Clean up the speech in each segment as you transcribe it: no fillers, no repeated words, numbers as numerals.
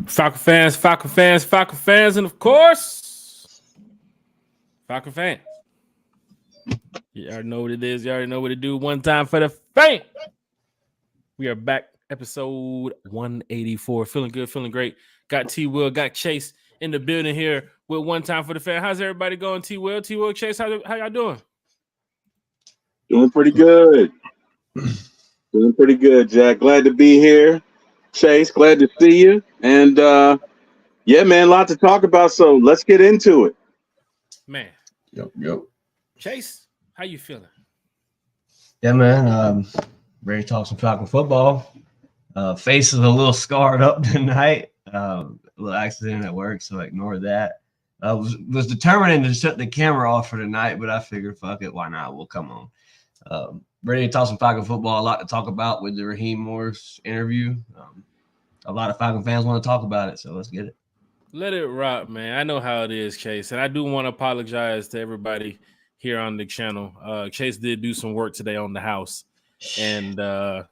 Falcon fans, Falcon fans, Falcon fans, and of course, Falcon fans. You already know what it is. You already know what to do. One time for the fan. We are back, episode 184. Feeling good, feeling great. Got T-Will, got Chase in the building here with One Time for the Fan. How's everybody going, T-Will? T-Will, Chase, how y'all doing? Doing pretty good. Doing pretty good, Jack. Glad to be here. Chase, glad to see you. And yeah, man, a lot to talk about. So let's get into it. Man. Yep. Chase, how you feeling? Yeah, man. Ready to talk some Falcon football. Face is a little scarred up tonight. A little accident at work, so ignore that. I was determined to shut the camera off for tonight, but I figured, fuck it, why not? We'll come on. Ready to talk some Falcon football. A lot to talk about with the Raheem Morris interview. A lot of Falcon fans want to talk about it, so let's get it. Let it rock, man. I know how it is, Chase. And I do want to apologize to everybody here on the channel. Chase did do some work today on the house. And, I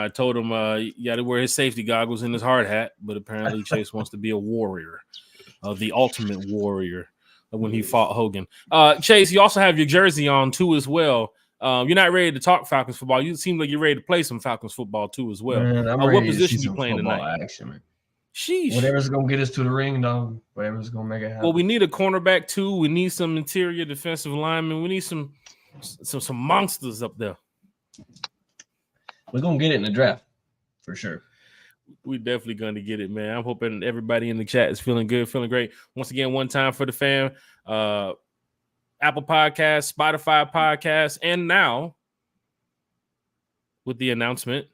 told him you got to wear his safety goggles and his hard hat. But apparently Chase wants to be a warrior, the ultimate warrior when he fought Hogan. Chase, you also have your jersey on, too, as well. You're not ready to talk Falcons football. You seem like you're ready to play some Falcons football, too, as well. Man, what position you playing tonight? Action, man. Sheesh. Whatever's going to get us to the ring, dog. Whatever's going to make it happen. Well, we need a cornerback, too. We need some interior defensive linemen. We need some monsters up there. We're going to get it in the draft, for sure. We're definitely going to get it, man. I'm hoping everybody in the chat is feeling good, feeling great. Once again, One Time for the Fan. Apple Podcasts, Spotify Podcasts, and now with the announcement,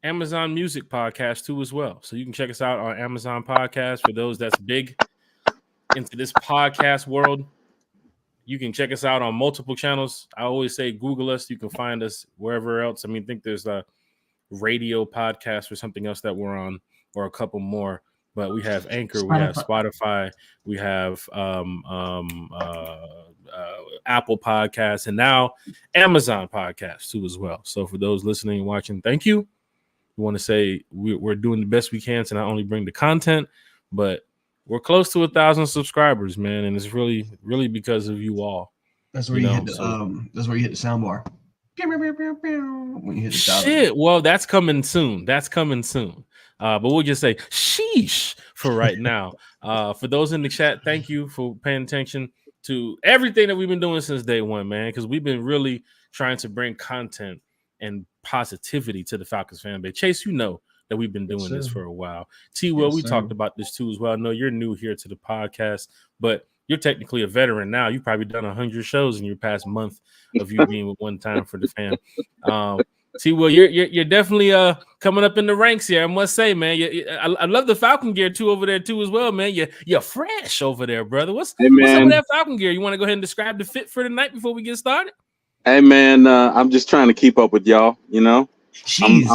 Amazon Music Podcast too as well. So you can check us out on Amazon Podcast. For those that's big into this podcast world, you can check us out on multiple channels. I always say Google us. You can find us wherever else. I think there's a radio podcast or something else that we're on, or a couple more. But we have Anchor, we have Spotify, we have Apple Podcasts, and now Amazon Podcasts too as well. So for those listening and watching, thank you. We want to say we're doing the best we can to not only bring the content, but we're close to 1,000 subscribers, man, and it's really, really because of you all. That's where you hit the that's where you hit the sound bar. When you hit the shit. Well, that's coming soon. But we'll just say sheesh for right now. For those in the chat, thank you for paying attention to everything that we've been doing since day one, man, because we've been really trying to bring content and positivity to the Falcons fan base. Chase, you know that we've been doing this for a while. T-Will, we talked about this too as well. I know you're new here to the podcast, but you're technically a veteran now. You've probably done 100 shows in your past month of you being with One Time for the Fan. T-Will, you're definitely coming up in the ranks here. I must say, man. I love the Falcon gear too over there too as well, man. You're fresh over there, brother. What's up with that Falcon gear? You want to go ahead and describe the fit for the night before we get started? Hey, man, I'm just trying to keep up with y'all. You know, jeez,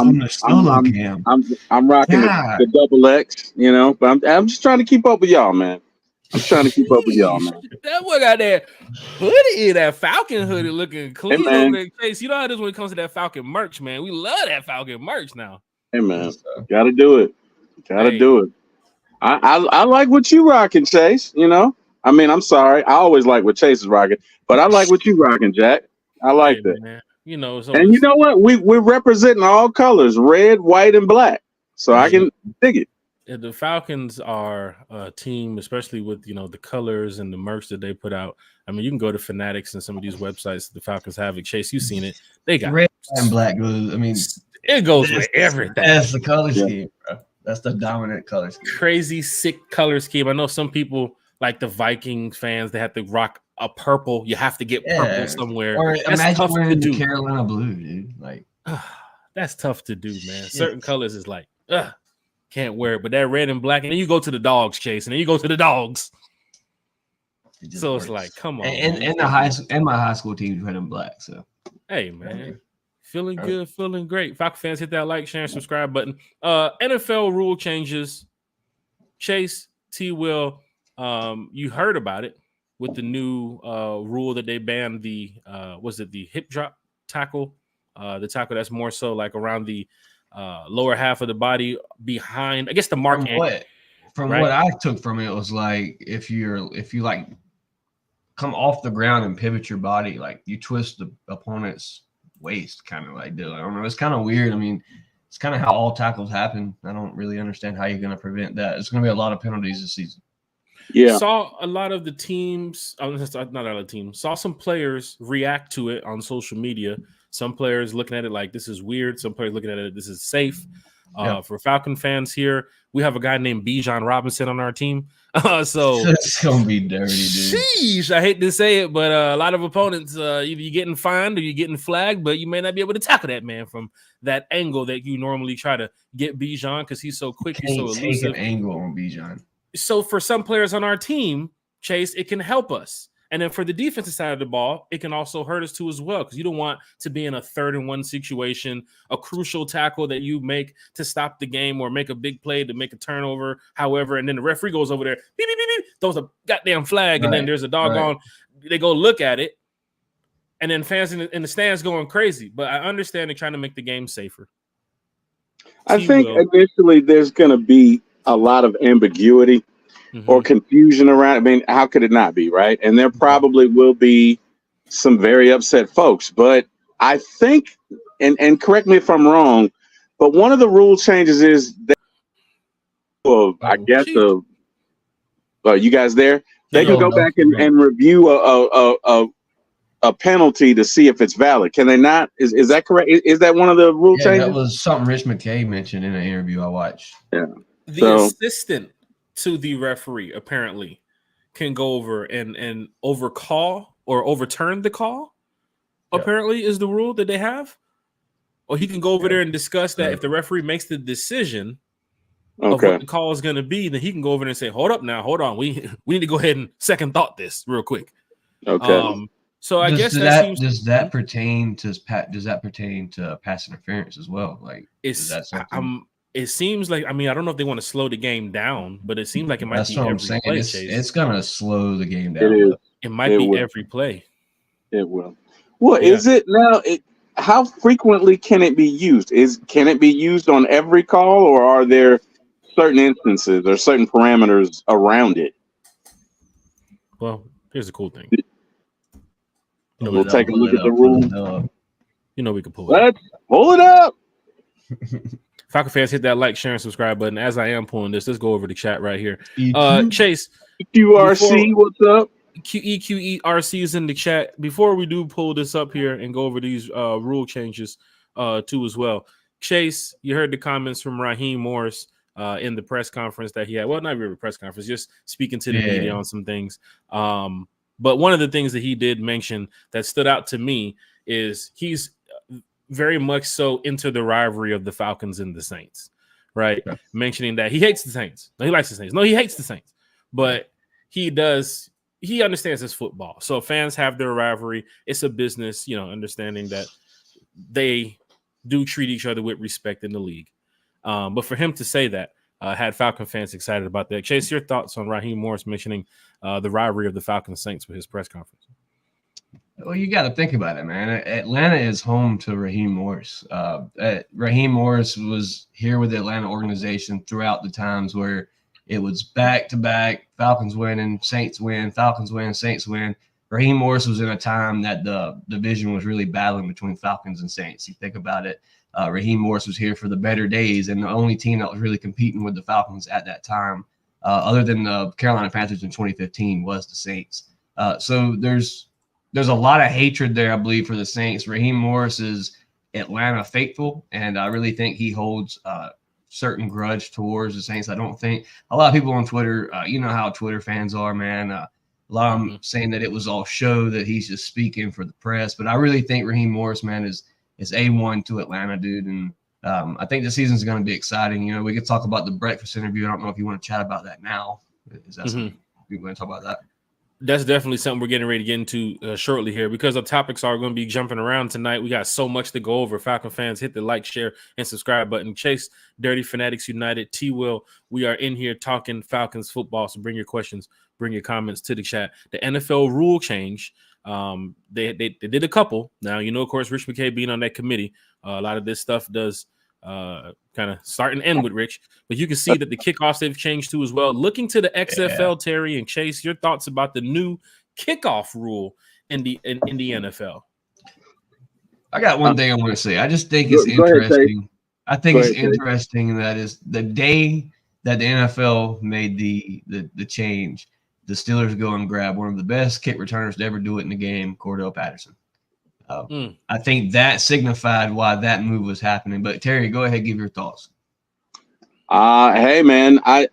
I'm rocking the double X. You know, but I'm just trying to keep up with y'all, man. I'm trying to keep up with y'all, man. That boy got that hoodie, that Falcon hoodie looking clean over there. Chase, you know how it is when it comes to that Falcon merch, man. We love that Falcon merch now. Hey, man, gotta do it. Do it. I like what you rocking, Chase. You know, I'm sorry. I always like what Chase is rocking, but I like what you rocking, Jack. I like that. Man. You know, and you know what? We're representing all colors, red, white, and black. So I can dig it. The Falcons are a team, especially with the colors and the merch that they put out. You can go to Fanatics and some of these websites the Falcons have it. Chase, you've seen it. They got red and black. It goes with everything. That's the color scheme, bro. That's the dominant color scheme. Crazy, sick color scheme. I know some people like the Vikings fans. They have to rock a purple. You have to get purple somewhere. Or imagine wearing the Carolina blue, dude. Like that's tough to do, man. Certain colors is like, can't wear it, but that red and black, and then you go to the dogs, Chase, and then you go to the dogs. So works. It's like, come on. And my high school team red and black. So hey, man, feeling good, feeling great. Falcon fans, hit that like, share, and subscribe button. NFL rule changes. Chase, T-Will, you heard about it with the new rule that they banned the hip drop tackle, the tackle that's more so like around the lower half of the body behind, I guess, the mark. From what I took from it was like if you like come off the ground and pivot your body, like you twist the opponent's waist, kind of like do. I don't know. It's kind of weird. I mean, it's kind of how all tackles happen. I don't really understand how you're going to prevent that. It's going to be a lot of penalties this season. Yeah. Saw a lot of the teams, not a lot of teams, saw some players react to it on social media. Some players looking at it like this is weird. Some players looking at it, this is safe. For Falcon fans here, we have a guy named Bijan Robinson on our team. So it's gonna be dirty, dude. Sheesh, I hate to say it, but a lot of opponents, either you're getting fined or you're getting flagged, but you may not be able to tackle that man from that angle that you normally try to get Bijan because he's so quick, he's so elusive. Take an angle on Bijan. So for some players on our team, Chase, it can help us. And then for the defensive side of the ball, it can also hurt us too as well, because you don't want to be in a 3rd-and-1 situation, a crucial tackle that you make to stop the game or make a big play to make a turnover, however, and then the referee goes over there, beep, beep, beep, beep, throws a goddamn flag, and then there's a doggone, they go look at it, and then fans in the stands going crazy. But I understand they're trying to make the game safer. I think initially there's going to be a lot of ambiguity or confusion around. I mean, how could it not be, right? And there probably will be some very upset folks. But I think, and correct me if I'm wrong, but one of the rule changes is that, you guys there? They can go back and review a penalty to see if it's valid. Can they not? Is that correct? Is that one of the rule changes? That was something Rich McKay mentioned in an interview I watched. Yeah. The assistant to the referee apparently can go over and overcall or overturn the call. Apparently is the rule that they have. Or he can go over there and discuss that if the referee makes the decision of what the call is going to be, then he can go over there and say, hold on. We need to go ahead and second thought this real quick. Okay. So I guess does that pertain to pass interference as well? Like, it seems like, I mean, I don't know if they want to slow the game down, but it seems like it might be every play. It's gonna slow the game down. It might be every play. It will. Well, is it now? How frequently can it be used? Can it be used on every call, or are there certain instances or certain parameters around it? Well, here's the cool thing. We'll take a look at the rule. We can pull it. Let's pull it up. Falcon fans, hit that like, share, and subscribe button. As I am pulling this, let's go over the chat right here. Chase. QRC, what's up? EQERC is in the chat. Before we do pull this up here and go over these rule changes too as well. Chase, you heard the comments from Raheem Morris in the press conference that he had. Well, not really a press conference, just speaking to the media on some things. But one of the things that he did mention that stood out to me is he's very much so into the rivalry of the Falcons and the Saints, right? Yeah. Mentioning that he hates the Saints. No, he likes the Saints. No, he hates the Saints. But he understands his football. So fans have their rivalry. It's a business, understanding that they do treat each other with respect in the league. But for him to say that had Falcon fans excited about that. Chase, your thoughts on Raheem Morris mentioning the rivalry of the Falcons Saints with his press conference? Well, you got to think about it, man. Atlanta is home to Raheem Morris. Raheem Morris was here with the Atlanta organization throughout the times where it was back-to-back, Falcons winning, Saints win, Falcons win, Saints win. Raheem Morris was in a time that the division was really battling between Falcons and Saints. You think about it, Raheem Morris was here for the better days, and the only team that was really competing with the Falcons at that time, other than the Carolina Panthers in 2015, was the Saints. So there's a lot of hatred there, I believe, for the Saints. Raheem Morris is Atlanta faithful, and I really think he holds certain grudge towards the Saints. I don't think a lot of people on Twitter, you know how Twitter fans are, man. A lot of them saying that it was all show, that he's just speaking for the press. But I really think Raheem Morris, man, is A1 to Atlanta, dude. And I think the season's going to be exciting. We could talk about the breakfast interview. I don't know if you want to chat about that now. Is that something you want to talk about that? That's definitely something we're getting ready to get into shortly here, because the topics are going to be jumping around tonight. We got so much to go over. Falcon fans, hit the like, share, and subscribe button. Chase, Dirty Fanatics United, T-Will. We are in here talking Falcons football, so bring your questions, bring your comments to the chat. The NFL rule change, they did a couple. Now, of course, Rich McKay being on that committee, a lot of this stuff does kind of start and end with Rich, but you can see that the kickoffs they've changed too as well. Looking to the XFL, Terry and Chase, your thoughts about the new kickoff rule in the NFL? I got one thing I want to say. I just think it's Go ahead, interesting. I think it's ahead, interesting that is the day that the NFL made the change, the Steelers go and grab one of the best kick returners to ever do it in the game, Cordell Patterson. I think that signified why that move was happening. But Terry, go ahead, give your thoughts. Hey man, I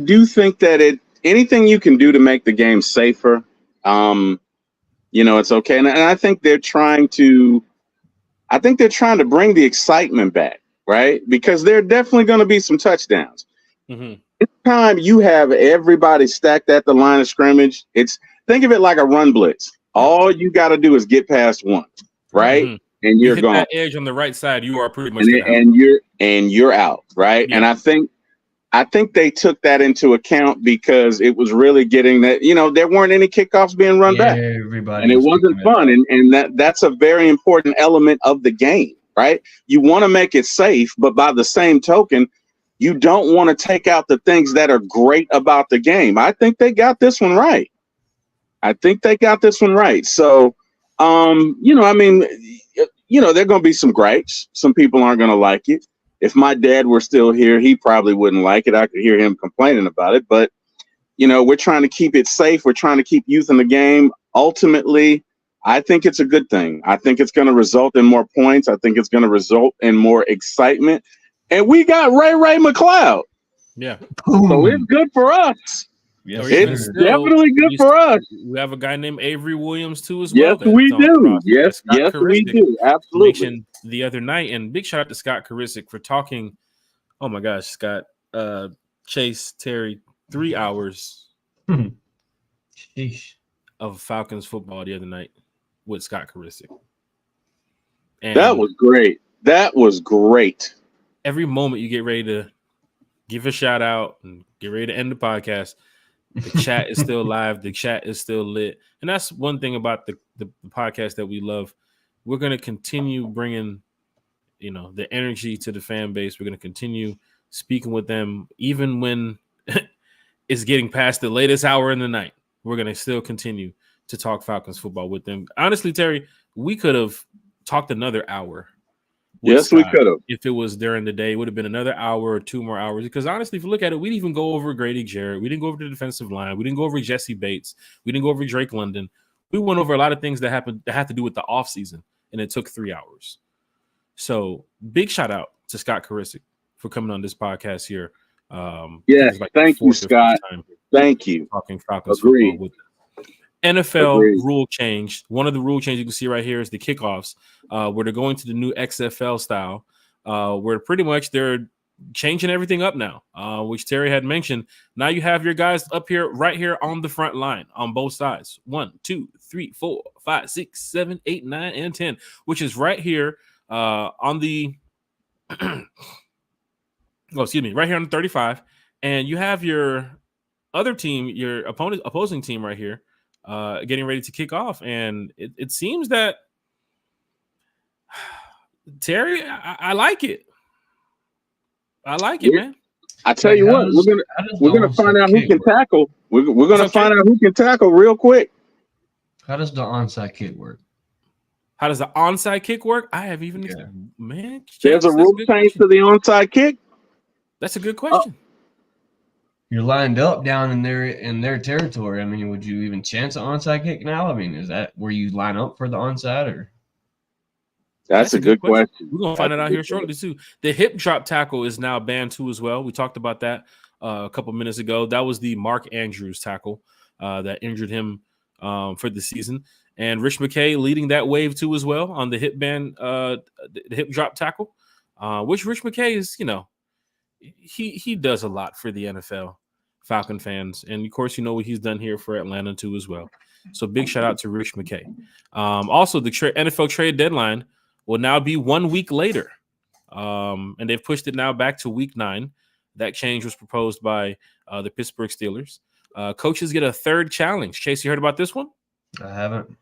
do think that anything you can do to make the game safer, it's okay. And I think they're trying to bring the excitement back, right? Because there are definitely going to be some touchdowns. Mm-hmm. This time you have everybody stacked at the line of scrimmage. Think of it like a run blitz. All you got to do is get past one, right? Mm-hmm. And you're hit gone. That edge on the right side, you are pretty much and you're out, right? Yeah. And I think they took that into account because it was really getting that, there weren't any kickoffs being run back. And it wasn't fun. And that's a very important element of the game, right? You want to make it safe, but by the same token, you don't want to take out the things that are great about the game. I think they got this one right. So, there are going to be some gripes. Some people aren't going to like it. If my dad were still here, he probably wouldn't like it. I could hear him complaining about it. But, we're trying to keep it safe. We're trying to keep youth in the game. Ultimately, I think it's a good thing. I think it's going to result in more points. I think it's going to result in more excitement. And we got Ray McLeod. Yeah. So it's good for us. Yes, it's definitely good for us. We have a guy named Avery Williams too as well. Yes, we do. Yes, we do. Absolutely. Mentioned the other night, and big shout out to Scott Karisic for talking. Oh my gosh, Scott, Chase, Terry, 3 hours of Falcons football the other night with Scott Karisic. And that was great. Every moment you get ready to give a shout out and get ready to end the podcast, the chat is still live. The chat is still lit. And that's one thing about the podcast that we love. We're going to continue bringing, the energy to the fan base. We're going to continue speaking with them, even when it's getting past the latest hour in the night. We're going to still continue to talk Falcons football with them. Honestly, Terry, we could have talked another hour. Yes, we could have. If it was during the day, it would have been another hour or 2 more hours. Because honestly, if you look at it, we didn't even go over Grady Jarrett. We didn't go over the defensive line. We didn't go over Jesse Bates. We didn't go over Drake London. We went over a lot of things that had to do with the offseason, and it took 3 hours. So big shout out to Scott Karisic for coming on this podcast here. Thank you, Scott. Thank you. Talking Falcons football with them. NFL rule change. One of the rule changes you can see right here is the kickoffs, where they're going to the new XFL style, where pretty much they're changing everything up now, which Terry had mentioned. Now you have your guys up here, right here on the front line on both sides. 1, 2, 3, 4, 5, 6, 7, 8, 9, and 10, which is right here on the right here on the 35. And you have your other team, your opposing team right here, getting ready to kick off. And it seems that Terry, I like it. I like it, man. I tell you what, we're gonna find out who can tackle. We're gonna find out who can tackle real quick. How does the onside kick work? How does the onside kick work? I have even man. There's a rule change to the onside kick. That's a good question. You're lined up down in their territory. I mean, would you even chance an onside kick now? I mean, is that where you line up for the onside, or? That's a good question. We're gonna find it out here shortly too. The hip drop tackle is now banned too as well. We talked about that a couple minutes ago. That was the Mark Andrews tackle that injured him for the season, and Rich McKay leading that wave too as well on the hip band, the hip drop tackle, which Rich McKay is, he does a lot for the NFL Falcon fans, and of course what he's done here for Atlanta too as well. So big shout out to Rich McKay. Also, the NFL trade deadline will now be 1 week later, and they've pushed it now back to week 9. That change was proposed by the Pittsburgh Steelers. Coaches get a third challenge. Chase, you heard about this one? I haven't.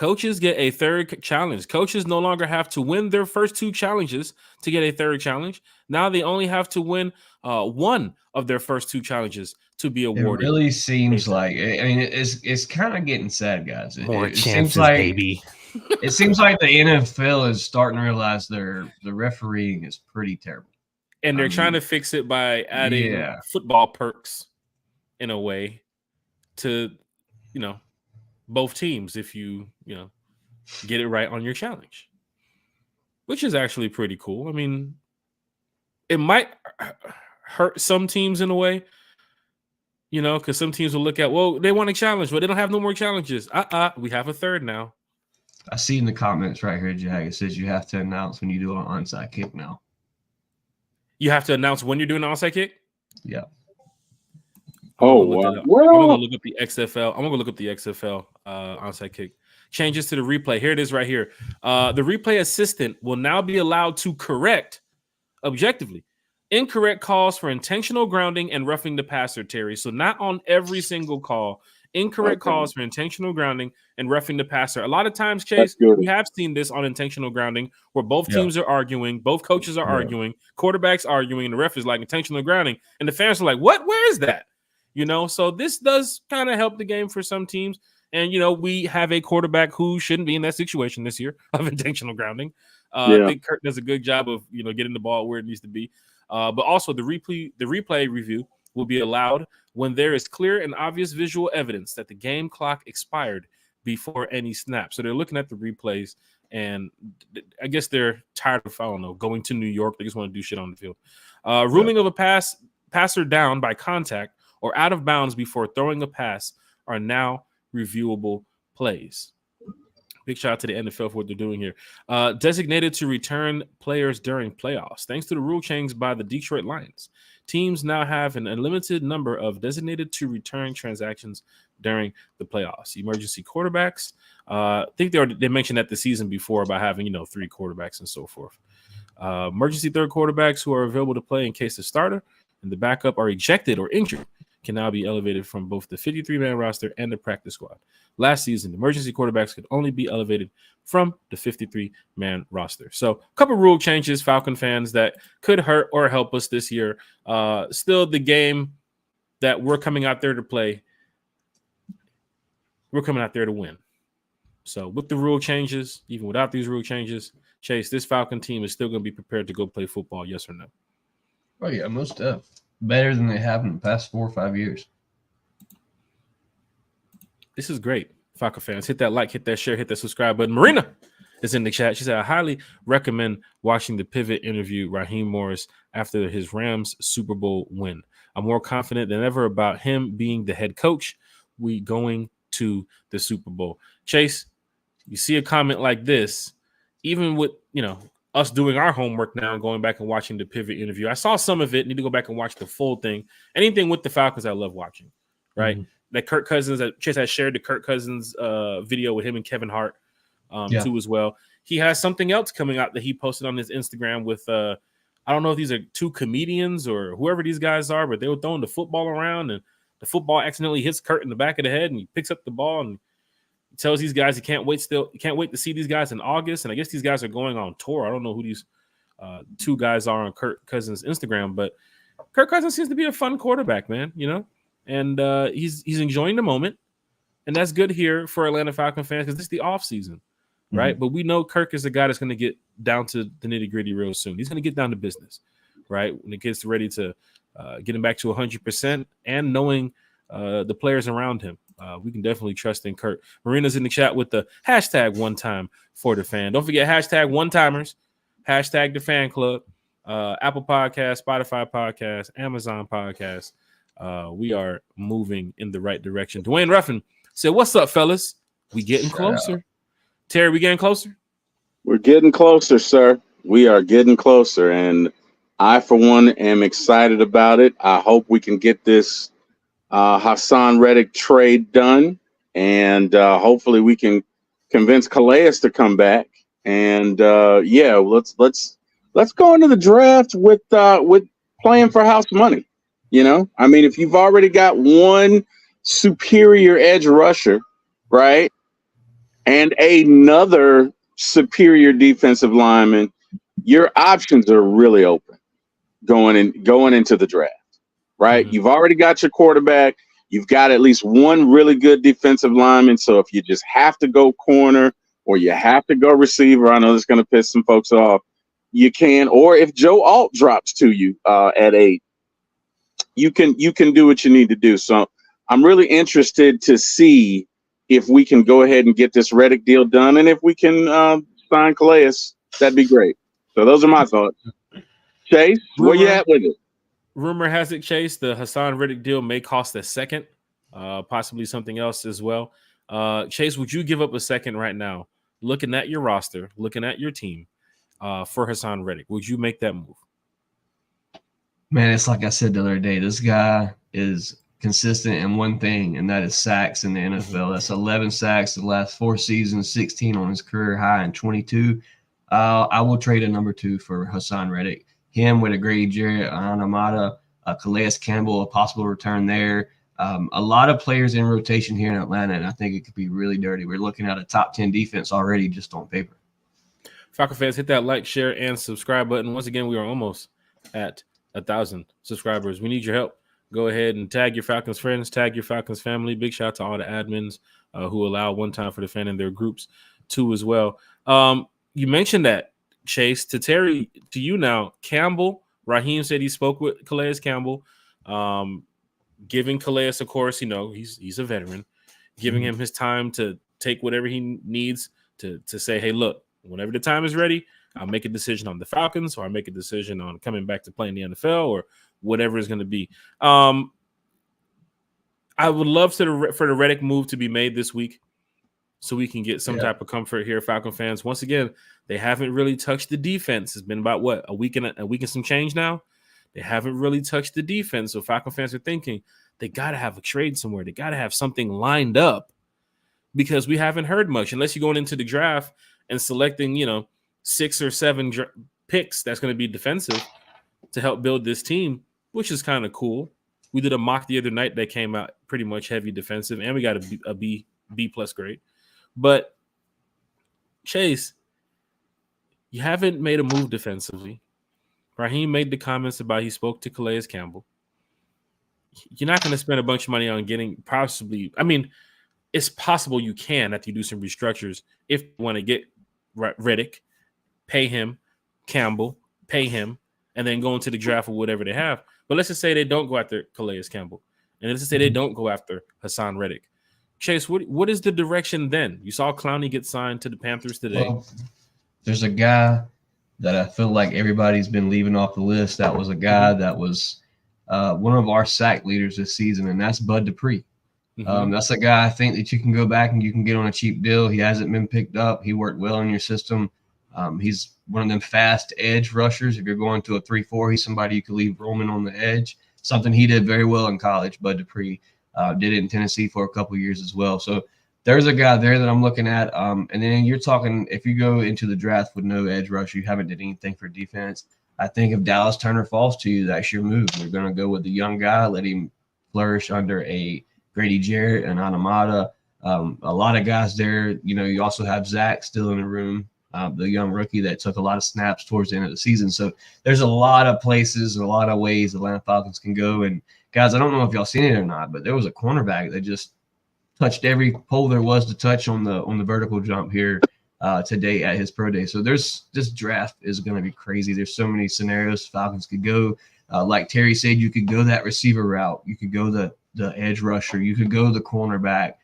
Coaches get a third challenge. Coaches no longer have to win their first 2 challenges to get a third challenge. Now they only have to win one of their first 2 challenges to be awarded. It really seems like, I mean, it's kind of getting sad, guys. More chances, seems like, baby. It seems like the NFL is starting to realize the refereeing is pretty terrible. And they're trying to fix it by adding football perks in a way to, both teams if you get it right on your challenge, which is actually pretty cool. I mean, it might hurt some teams in a way, because some teams will look at, well, they want a challenge, but they don't have no more challenges. We have a third now. I see in the comments right here, Jag, it says you have to announce when you do an onside kick now. You have to announce when you're doing an onside kick? Yeah. Oh, wow. Well, I'm going to look up the XFL. I'm going to look up the XFL onside kick. Changes to the replay. Here it is right here. The replay assistant will now be allowed to correct, objectively, incorrect calls for intentional grounding and roughing the passer, Terry. So not on every single call. Incorrect calls for intentional grounding and roughing the passer. A lot of times, Chase, we have seen this on intentional grounding where both teams are arguing, both coaches are arguing, quarterbacks arguing, and the ref is like intentional grounding. And the fans are like, what? Where is that? So this does kind of help the game for some teams. And, we have a quarterback who shouldn't be in that situation this year of intentional grounding. I think Kirk does a good job of, getting the ball where it needs to be. But also the replay review will be allowed when there is clear and obvious visual evidence that the game clock expired before any snap. So they're looking at the replays, and I guess they're tired of, going to New York. They just want to do shit on the field. Ruling of a passer down by contact or out of bounds before throwing a pass are now reviewable plays. Big shout out to the NFL for what they're doing here. Designated to return players during playoffs. Thanks to the rule change by the Detroit Lions, teams now have an unlimited number of designated to return transactions during the playoffs. Emergency quarterbacks. I think they mentioned that the season before about having 3 quarterbacks and so forth. Emergency third quarterbacks who are available to play in case the starter and the backup are ejected or injured can now be elevated from both the 53-man roster and the practice squad. Last season, emergency quarterbacks could only be elevated from the 53-man roster. So a couple rule changes, Falcon fans, that could hurt or help us this year. Still, the game that we're coming out there to play, we're coming out there to win. So with the rule changes, even without these rule changes, Chase, this Falcon team is still going to be prepared to go play football, yes or no? Oh, yeah, most definitely. Better than they have in the past 4 or 5 years. This is great, Falcon fans. Hit that like, hit that share, hit that subscribe button. Marina is in the chat. She said, I highly recommend watching the Pivot interview Raheem Morris after his Rams Super Bowl win. I'm more confident than ever about him being the head coach. We going to the Super Bowl. Chase, you see a comment like this, even with, us doing our homework now and going back and watching the Pivot interview. I saw some of it. Need to go back and watch the full thing. Anything with the Falcons, I love watching, right? Mm-hmm. That Kirk Cousins, that Chase has shared the Kirk Cousins video with him and Kevin Hart too as well. He has something else coming out that he posted on his Instagram with, I don't know if these are 2 comedians or whoever these guys are, but they were throwing the football around and the football accidentally hits Kurt in the back of the head and he picks up the ball and tells these guys he can't wait to see these guys in August. And I guess these guys are going on tour. I don't know who these 2 guys are on Kirk Cousins' Instagram, but Kirk Cousins seems to be a fun quarterback, man, and he's enjoying the moment. And that's good here for Atlanta Falcon fans because this is the off season, right? Mm-hmm. But we know Kirk is the guy that's going to get down to the nitty gritty real soon. He's going to get down to business, right? When it gets ready to get him back to 100% and knowing the players around him. We can definitely trust in Kirk. Marina's in the chat with the hashtag one time for the fan. Don't forget hashtag one timers, hashtag the fan club, Apple Podcast, Spotify Podcast, Amazon Podcast. We are moving in the right direction. Dwayne Ruffin said, what's up, fellas? We getting closer. Terry, we getting closer? We're getting closer, sir. We are getting closer. And I, for one, am excited about it. I hope we can get this Hassan Reddick trade done, and hopefully we can convince Calais to come back. And let's go into the draft with playing for house money. I mean, if you've already got one superior edge rusher, right? and another superior defensive lineman, your options are really open going into the draft, right? Mhm. You've already got your quarterback. You've got at least one really good defensive lineman. So if you just have to go corner or you have to go receiver, I know this is going to piss some folks off. You can, or if Joe Alt drops to you at 8, you can do what you need to do. So I'm really interested to see if we can go ahead and get this Reddick deal done, and if we can sign Calais, that'd be great. So those are my thoughts. Chase, where you at with it? Rumor has it, Chase, the Hassan Reddick deal may cost a second, possibly something else as well. Chase, would you give up a second right now, looking at your roster, looking at your team, for Hassan Reddick? Would you make that move? Man, it's like I said the other day. This guy is consistent in one thing, and that is sacks in the NFL. That's 11 sacks the last 4 seasons, 16 on his career high, and 22. I will trade a number 2 for Hassan Reddick. Him with a Grady Jarrett, Anamata, Calais Campbell, a possible return there. A lot of players in rotation here in Atlanta, and I think it could be really dirty. We're looking at a top 10 defense already just on paper. Falcon fans, hit that like, share, and subscribe button. Once again, we are almost at 1,000 subscribers. We need your help. Go ahead and tag your Falcons friends, tag your Falcons family. Big shout out to all the admins who allow one time for the fan in their groups too as well. You mentioned that, Chase. To Terry, to you now, Campbell, Raheem said he spoke with Calais Campbell, giving Calais, of course, he's a veteran, giving him his time to take whatever he needs to say, hey, look, whenever the time is ready, I'll make a decision on the Falcons, or I'll make a decision on coming back to play in the NFL, or whatever is going to be. I would love for the Reddick move to be made this week, so we can get some type of comfort here, Falcon fans. Once again, they haven't really touched the defense. It's been about a week and some change now. They haven't really touched the defense, so Falcon fans are thinking they got to have a trade somewhere. They got to have something lined up, because we haven't heard much, unless you're going into the draft and selecting, 6 or 7 picks that's going to be defensive to help build this team, which is kind of cool. We did a mock the other night that came out pretty much heavy defensive, and we got a B plus grade. But Chase, you haven't made a move defensively. Raheem made the comments about he spoke to Calais Campbell. You're not going to spend a bunch of money on getting possibly. I mean, it's possible you can after you do some restructures if you want to get Reddick, pay him, Campbell, pay him, and then go into the draft with whatever they have. But let's just say they don't go after Calais Campbell, and let's just say they don't go after Hassan Reddick. Chase, what is the direction then? You saw Clowney get signed to the Panthers today. Well, there's a guy that I feel like everybody's been leaving off the list. That was a guy that was one of our sack leaders this season, and that's Bud Dupree. That's a guy I think that you can go back and you can get on a cheap deal. He hasn't been picked up. He worked well in your system. He's one of them fast edge rushers. If you're going to a 3-4, he's somebody you could leave roaming on the edge. Something he did very well in college. Bud Dupree did it in Tennessee for a couple years as well. So there's a guy there that I'm looking at. And then you're talking, if you go into the draft with no edge rusher, you haven't did anything for defense. I think if Dallas Turner falls to you, that's your move. You're going to go with the young guy, let him flourish under a Grady Jarrett and Anamata. A lot of guys there. You also have Zach still in the room, the young rookie that took a lot of snaps towards the end of the season. So there's a lot of places, a lot of ways the Atlanta Falcons can go. And guys, I don't know if y'all seen it or not, but there was a cornerback that just touched every pole there was to touch on the vertical jump here today at his pro day. So this draft is going to be crazy. There's so many scenarios Falcons could go. Like Terry said, you could go that receiver route. You could go the edge rusher. You could go the cornerback.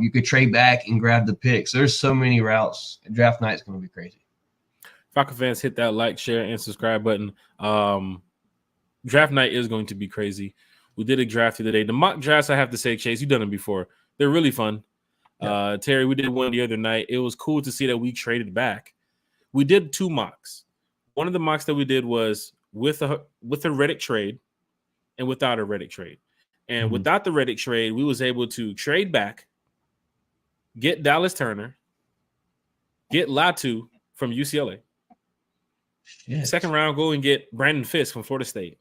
You could trade back and grab the picks. There's so many routes. Draft night's going to be crazy. Falcon fans, hit that like, share, and subscribe button. Draft night is going to be crazy. We did a draft today. The mock drafts, I have to say, Chase, you've done them before. They're really fun. Yeah. Terry, we did one the other night. It was cool to see that we traded back. We did 2 mocks. One of the mocks that we did was with a Reddick trade and without a Reddick trade. And without the Reddick trade, we was able to trade back, get Dallas Turner, get Latu from UCLA. Shit. Second round, go and get Brandon Fisk from Florida State.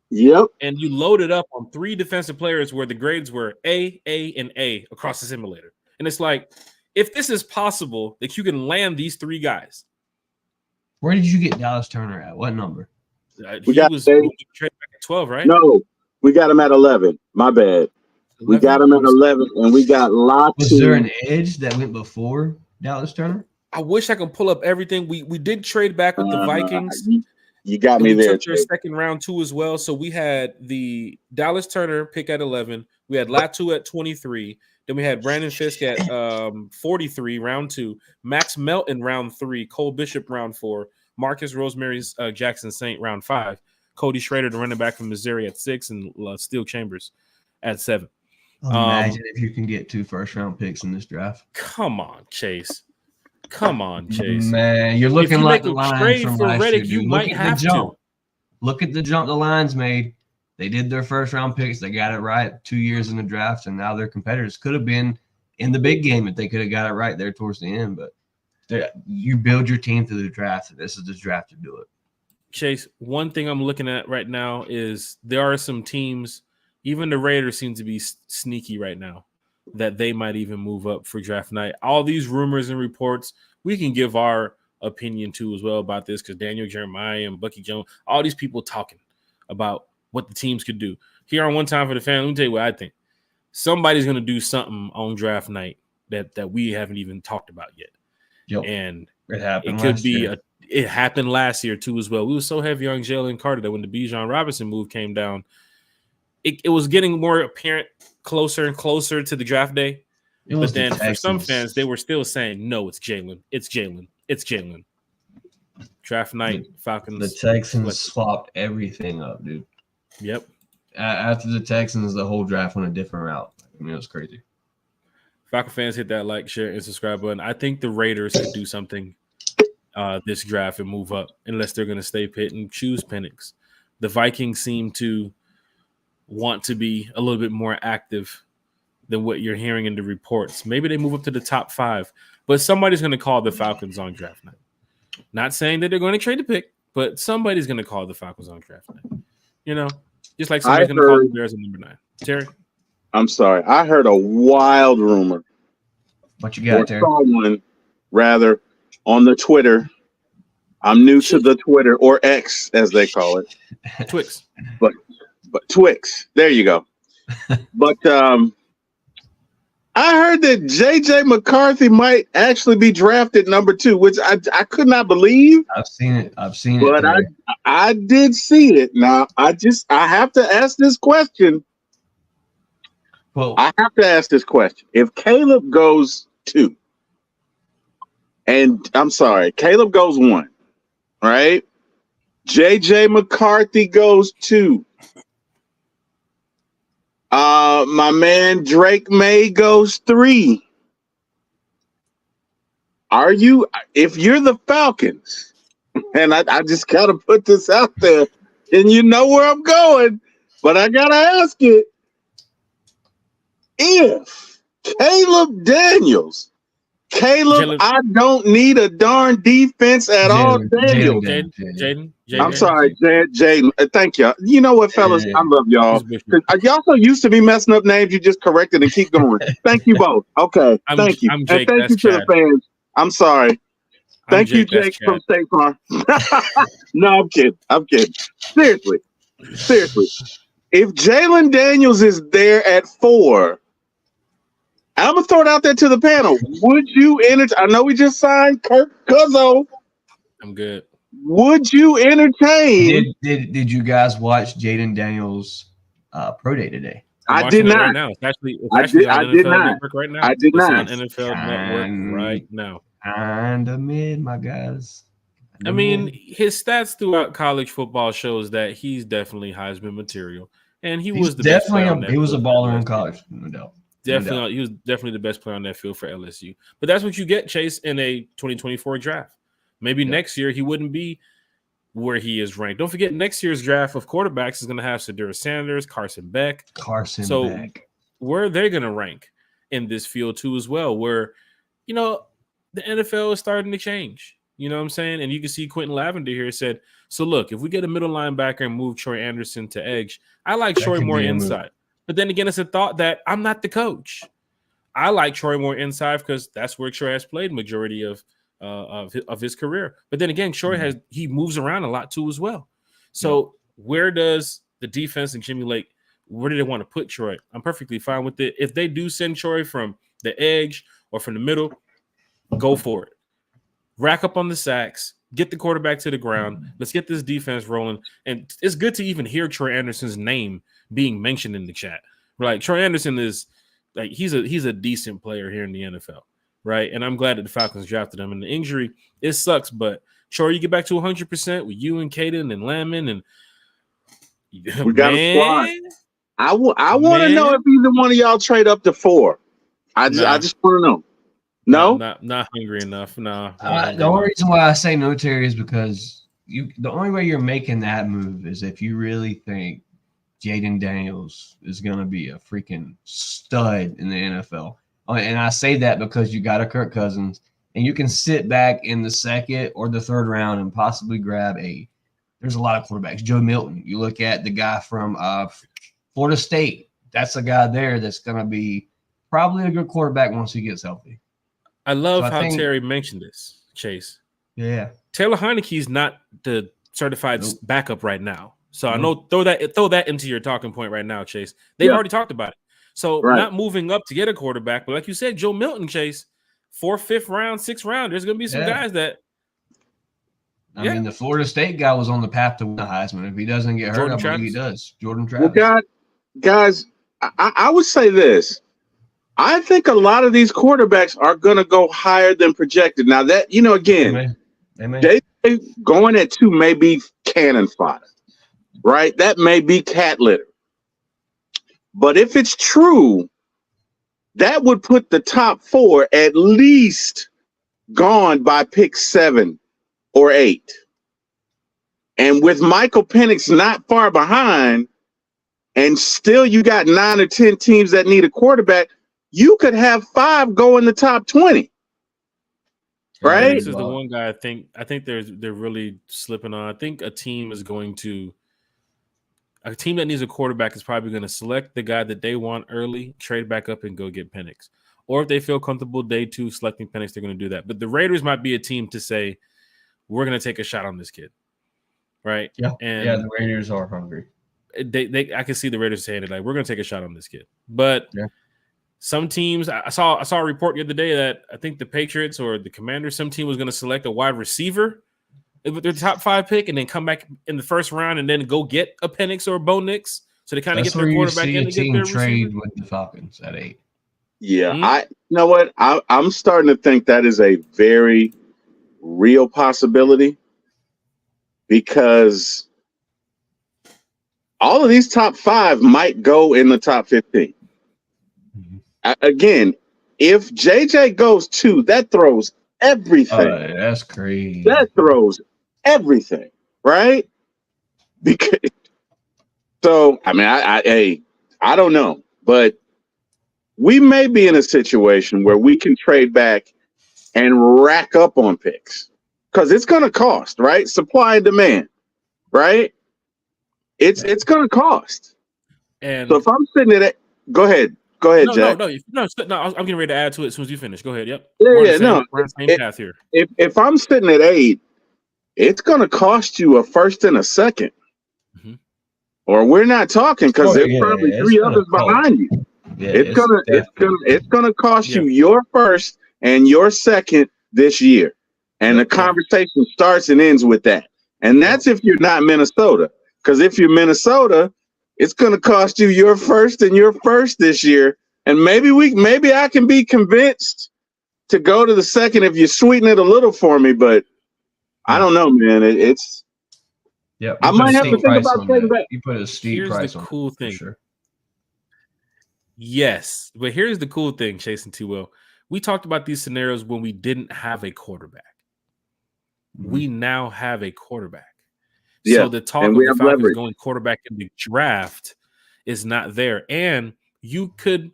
Yep. And you loaded up on 3 defensive players where the grades were A, and A across the simulator. And it's like, if this is possible that you can land these three guys. Where did you get Dallas Turner at? What number? He was traded back at 12, right? No, we got him at 11. My bad. 11? We got him at 11, and we got Latu. Was there an edge that went before Dallas Turner? I wish I could pull up everything. We did trade back with the Vikings. You got me there. We took their second round too as well. So we had the Dallas Turner pick at 11. We had Latu at 23. Then we had Brandon Fisk at 43, round 2. Max Melton, round 3. Cole Bishop, round 4. Marcus Rosemary's Jackson Saint, round 5. Cody Schrader, the running back from Missouri, at 6. And Steel Chambers at 7. Imagine if you can get 2 first-round picks in this draft. Come on, Chase. Man, you're looking like the Lions from last year. You might have to. Look at the jump the Lions made. They did their first-round picks. They got it right 2 years in the draft, and now their competitors could have been in the big game if they could have got it right there towards the end. But you build your team through the draft. This is the draft to do it. Chase, one thing I'm looking at right now is there are some teams, even the Raiders seem to be sneaky right now, that they might even move up for draft night. All these rumors and reports, we can give our opinion too as well about this, because Daniel Jeremiah and Bucky Jones, all these people talking about what the teams could do. Here on One Time for the Fan, let me tell you what I think. Somebody's going to do something on draft night that we haven't even talked about yet. Yep. And it could be it happened last year too as well. We were so heavy on Jalen Carter that when the Bijan Robinson move came down, it was getting more apparent closer and closer to the draft day. But then for some fans, they were still saying, no, it's Jalen. It's Jalen. It's Jalen. Draft night, Falcons. The Texans swapped everything up, dude. Yep. After the Texans, the whole draft went a different route. I mean, it was crazy. Falcon fans, hit that like, share, and subscribe button. I think the Raiders could do something this draft and move up, unless they're going to stay pit and choose Penix. The Vikings seem to want to be a little bit more active than what you're hearing in the reports. Maybe they move up to the top 5, but somebody's going to call the Falcons on draft night. Not saying that they're going to trade the pick, but somebody's going to call the Falcons on draft night. You know, just like somebody's going to call the Bears on number 9. Terry? I'm sorry. I heard a wild rumor. What you got, Terry? Someone, rather, on the Twitter. I'm new to the Twitter, or X, as they call it. Twix. But Twix. There you go. But I heard that J.J. McCarthy might actually be drafted number 2, which I could not believe. I've seen it. But I did see it. Now, I have to ask this question. Well, I have to ask this question. If Caleb goes 2, and I'm sorry, Caleb goes 1, right? J.J. McCarthy goes 2. My man Drake May goes 3. If you're the Falcons, and I just gotta put this out there, and you know where I'm going, but I gotta ask it. If Caleb, I don't need a darn defense at all. Daniel. Jaden. I'm sorry, Jaden. Thank you. You know what, fellas? I love y'all. Y'all so used to be messing up names, you just corrected and keep going. Thank you both. Okay. Thank you. And thank you to the fans. I'm sorry. Thank you, Jake from State Farm. No, I'm kidding. Seriously. If Jalen Daniels is there at 4, I'm gonna throw it out there to the panel. Would you I know we just signed Kirk Cuzzo. I'm good. Would you entertain? Did you guys watch Jaden Daniels' pro day today? I did not. Right now. It's actually on NFL Network right now. I did not. On NFL Network right now. Kinda mid, my guys. I mean, his stats throughout college football shows that he's definitely Heisman material, and he was a baller in college, no doubt. Definitely, he was definitely the best player on that field for LSU. But that's what you get, Chase, in a 2024 draft. Maybe next year he wouldn't be where he is ranked. Don't forget, next year's draft of quarterbacks is going to have Sadura Sanders, Carson Beck. Where are they going to rank in this field too as well? Where, you know, the NFL is starting to change. You know what I'm saying? And you can see Quentin Lavender here said, so look, if we get a middle linebacker and move Troy Anderson to edge, I like Troy more inside. But then again, it's a thought that I'm not the coach. I like Troy more inside because that's where Troy has played majority of his career. But then again, Troy he moves around a lot too as well. So where does the defense and Jimmy Lake, where do they want to put Troy? I'm perfectly fine with it. If they do send Troy from the edge or from the middle, go for it. Rack up on the sacks, get the quarterback to the ground. Let's get this defense rolling. And it's good to even hear Troy Anderson's name being mentioned in the chat. Like Troy Anderson is like he's a decent player here in the NFL, right? And I'm glad that the Falcons drafted him. And the injury, it sucks, but Troy, you get back to 100% with you and Caden and Lamon and we got a squad. I want to know if either one of y'all trade up to 4. I just want to know. No, not hungry enough. No. The only reason why I say no, Terry, is because the only way you're making that move is if you really think Jaden Daniels is going to be a freaking stud in the NFL. And I say that because you got a Kirk Cousins, and you can sit back in the second or the third round and possibly grab there's a lot of quarterbacks. Joe Milton. You look at the guy from Florida State. That's a guy there that's going to be probably a good quarterback once he gets healthy. I love how Terry mentioned this, Chase. Yeah. Taylor Heineke's not the certified backup right now. So I know throw that into your talking point right now, Chase. They've already talked about it. So not moving up to get a quarterback, but like you said, Joe Milton, Chase, 4th, 5th round, 6th round. There's going to be some guys that. I mean, the Florida State guy was on the path to win the Heisman. If he doesn't get hurt, I believe he does. Jordan Travis. Well, guys, I would say this. I think a lot of these quarterbacks are going to go higher than projected. Now that, again, Amen. Going at 2 may be cannon fodder, right? That may be cat litter. But if it's true, that would put the top 4 at least gone by pick 7 or 8. And with Michael Penix not far behind, and still you got 9 or 10 teams that need a quarterback, you could have 5 go in the top 20. Right? This is the one guy I think they're really slipping on. I think a team that needs a quarterback is probably going to select the guy that they want early, trade back up, and go get Penix. Or if they feel comfortable day 2 selecting Penix, they're going to do that. But the Raiders might be a team to say, we're going to take a shot on this kid. Right? Yeah. And the Raiders are hungry. I can see the Raiders saying it, like, we're going to take a shot on this kid. But some teams, I saw a report the other day that I think the Patriots or the Commanders, some team was going to select a wide receiver with their top 5 pick and then come back in the first round and then go get a Penix or a Bo Nix. So they kind of get their quarterback in and get their trade receiver. with the Falcons at 8. Yeah, you know what? I'm starting to think that is a very real possibility because all of these top 5 might go in the top 15. Again, if JJ goes 2, that throws everything. That's crazy. That throws everything, right? Because so, I mean, I don't know, but we may be in a situation where we can trade back and rack up on picks because it's going to cost, right? Supply and demand, right? It's going to cost. And so if I'm sitting at it, go ahead, Jack. No. I'm getting ready to add to it as soon as you finish. Go ahead. Yep. We're on the same path here. If I'm sitting at 8, it's going to cost you a first and a second, or we're not talking because there's probably 3 others behind you. Yeah, it's gonna cost you your first and your second this year, and the conversation starts and ends with that. And that's if you're not Minnesota, because if you're Minnesota, it's gonna cost you your first and your first this year. And maybe I can be convinced to go to the second if you sweeten it a little for me, but I don't know, man. It's I might have to think about trading back. You put a steep price on. Here's the cool thing. Sure. Yes, but here's the cool thing, Chase and T-Will. We talked about these scenarios when we didn't have a quarterback. We now have a quarterback. Yeah, so the talk of the Falcons going quarterback in the draft is not there. And you could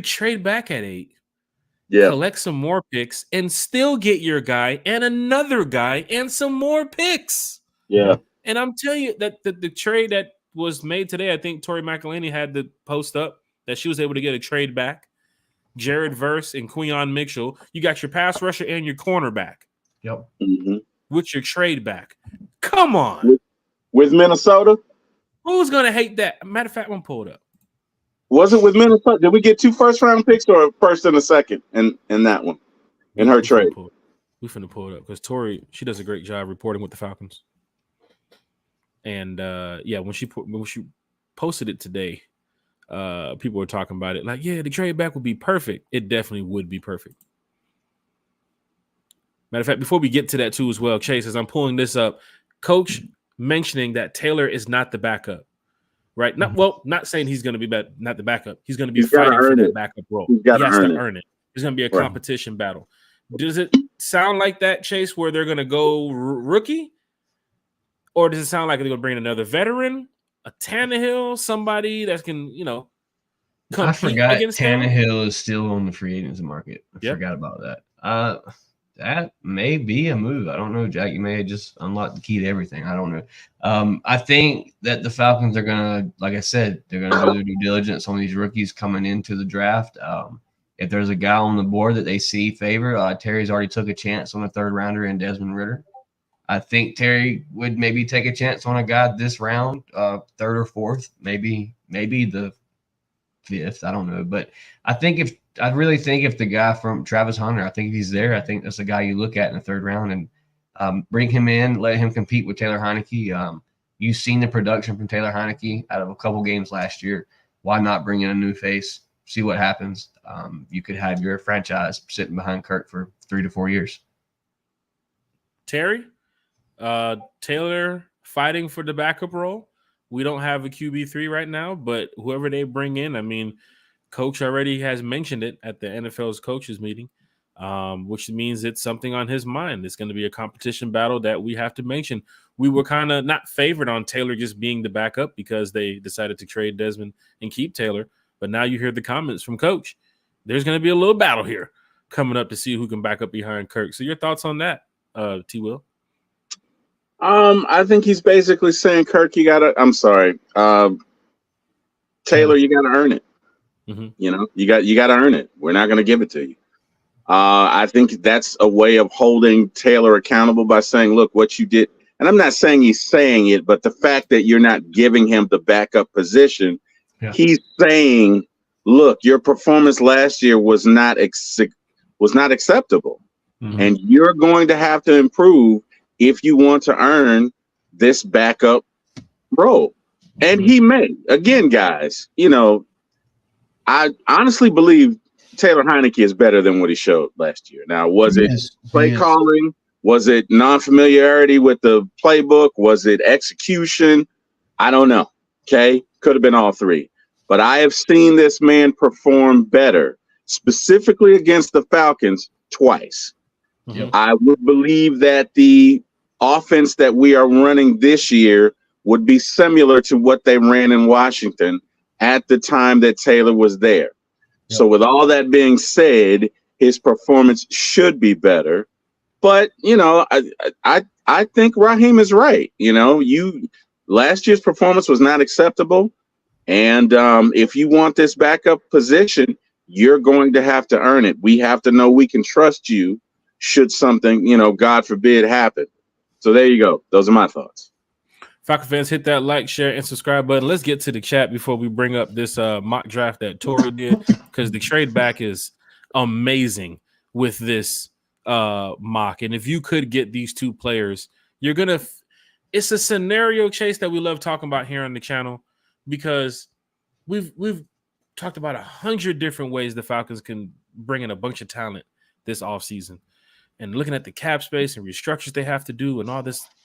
trade back at 8, collect some more picks, and still get your guy and another guy and some more picks. Yeah. And I'm telling you that the trade that was made today, I think Tori McElhaney had the post up that she was able to get a trade back. Jared Verse and Queion Mitchell. You got your pass rusher and your cornerback. Yep. Mm-hmm. With your trade back. Come on. With Minnesota? Who's going to hate that? Matter of fact, I'm pulled up. Was it with Minnesota? Did we get 2 first-round picks or a first and a second in that one? In her trade? We finna pull it up because Tori, she does a great job reporting with the Falcons. And when she posted it today, people were talking about it like, yeah, the trade back would be perfect. It definitely would be perfect. Matter of fact, before we get to that too as well, Chase, as I'm pulling this up, Coach mentioning that Taylor is not the backup, right? Not saying he's going to be not the backup. He's going to be fighting for that backup role. He has to earn it. There's going to be a competition battle. Does it sound like that, Chase, where they're going to go rookie? Or does it sound like they're going to bring another veteran, a Tannehill, somebody that can, I forgot Tannehill is still on the free agents market. I forgot about that. That may be a move. I don't know, Jack. You may have just unlocked the key to everything. I don't know. I think that the Falcons are going to, like I said, they're going to do their due diligence on these rookies coming into the draft. If there's a guy on the board that they see favor, Terry's already took a chance on a 3rd rounder in Desmond Ridder. I think Terry would maybe take a chance on a guy this round, 3rd or 4th, maybe the 5th. I don't know. But I really think if the guy from Travis Hunter, I think if he's there, I think that's a guy you look at in the 3rd round and bring him in, let him compete with Taylor Heineke. You've seen the production from Taylor Heineke out of a couple games last year. Why not bring in a new face? See what happens. You could have your franchise sitting behind Kirk for 3 to 4 years. Terry, Taylor fighting for the backup role. We don't have a QB3 right now, but whoever they bring in, I mean, Coach already has mentioned it at the NFL's coaches meeting, which means it's something on his mind. It's going to be a competition battle that we have to mention. We were kind of not favored on Taylor just being the backup because they decided to trade Desmond and keep Taylor. But now you hear the comments from Coach. There's going to be a little battle here coming up to see who can back up behind Kirk. So your thoughts on that, T. Will? I think he's basically saying, Kirk, you gotta. I'm sorry, Taylor, you gotta earn it. Mm-hmm. You got to earn it. We're not going to give it to you. I think that's a way of holding Taylor accountable by saying, look, what you did. And I'm not saying he's saying it, but the fact that you're not giving him the backup position, he's saying, look, your performance last year was not acceptable. Mm-hmm. And you're going to have to improve if you want to earn this backup role. And he may. Again, guys, I honestly believe Taylor Heineke is better than what he showed last year. Now, was it play calling? Was it non-familiarity with the playbook? Was it execution? I don't know. Okay. Could have been all 3. But I have seen this man perform better, specifically against the Falcons twice. Mm-hmm. I would believe that the offense that we are running this year would be similar to what they ran in Washington at the time that Taylor was there. Yep. So with all that being said, his performance should be better. But, I think Raheem is right. Last year's performance was not acceptable. And if you want this backup position, you're going to have to earn it. We have to know we can trust you should something, God forbid, happen. So there you go. Those are my thoughts. Falcon fans, hit that like, share, and subscribe button. Let's get to the chat before we bring up this mock draft that Tori did, because the trade back is amazing with this mock. And if you could get these 2 players, you're going to – it's a scenario, Chase, that we love talking about here on the channel, because we've talked about 100 different ways the Falcons can bring in a bunch of talent this offseason. And looking at the cap space and restructures they have to do and all this –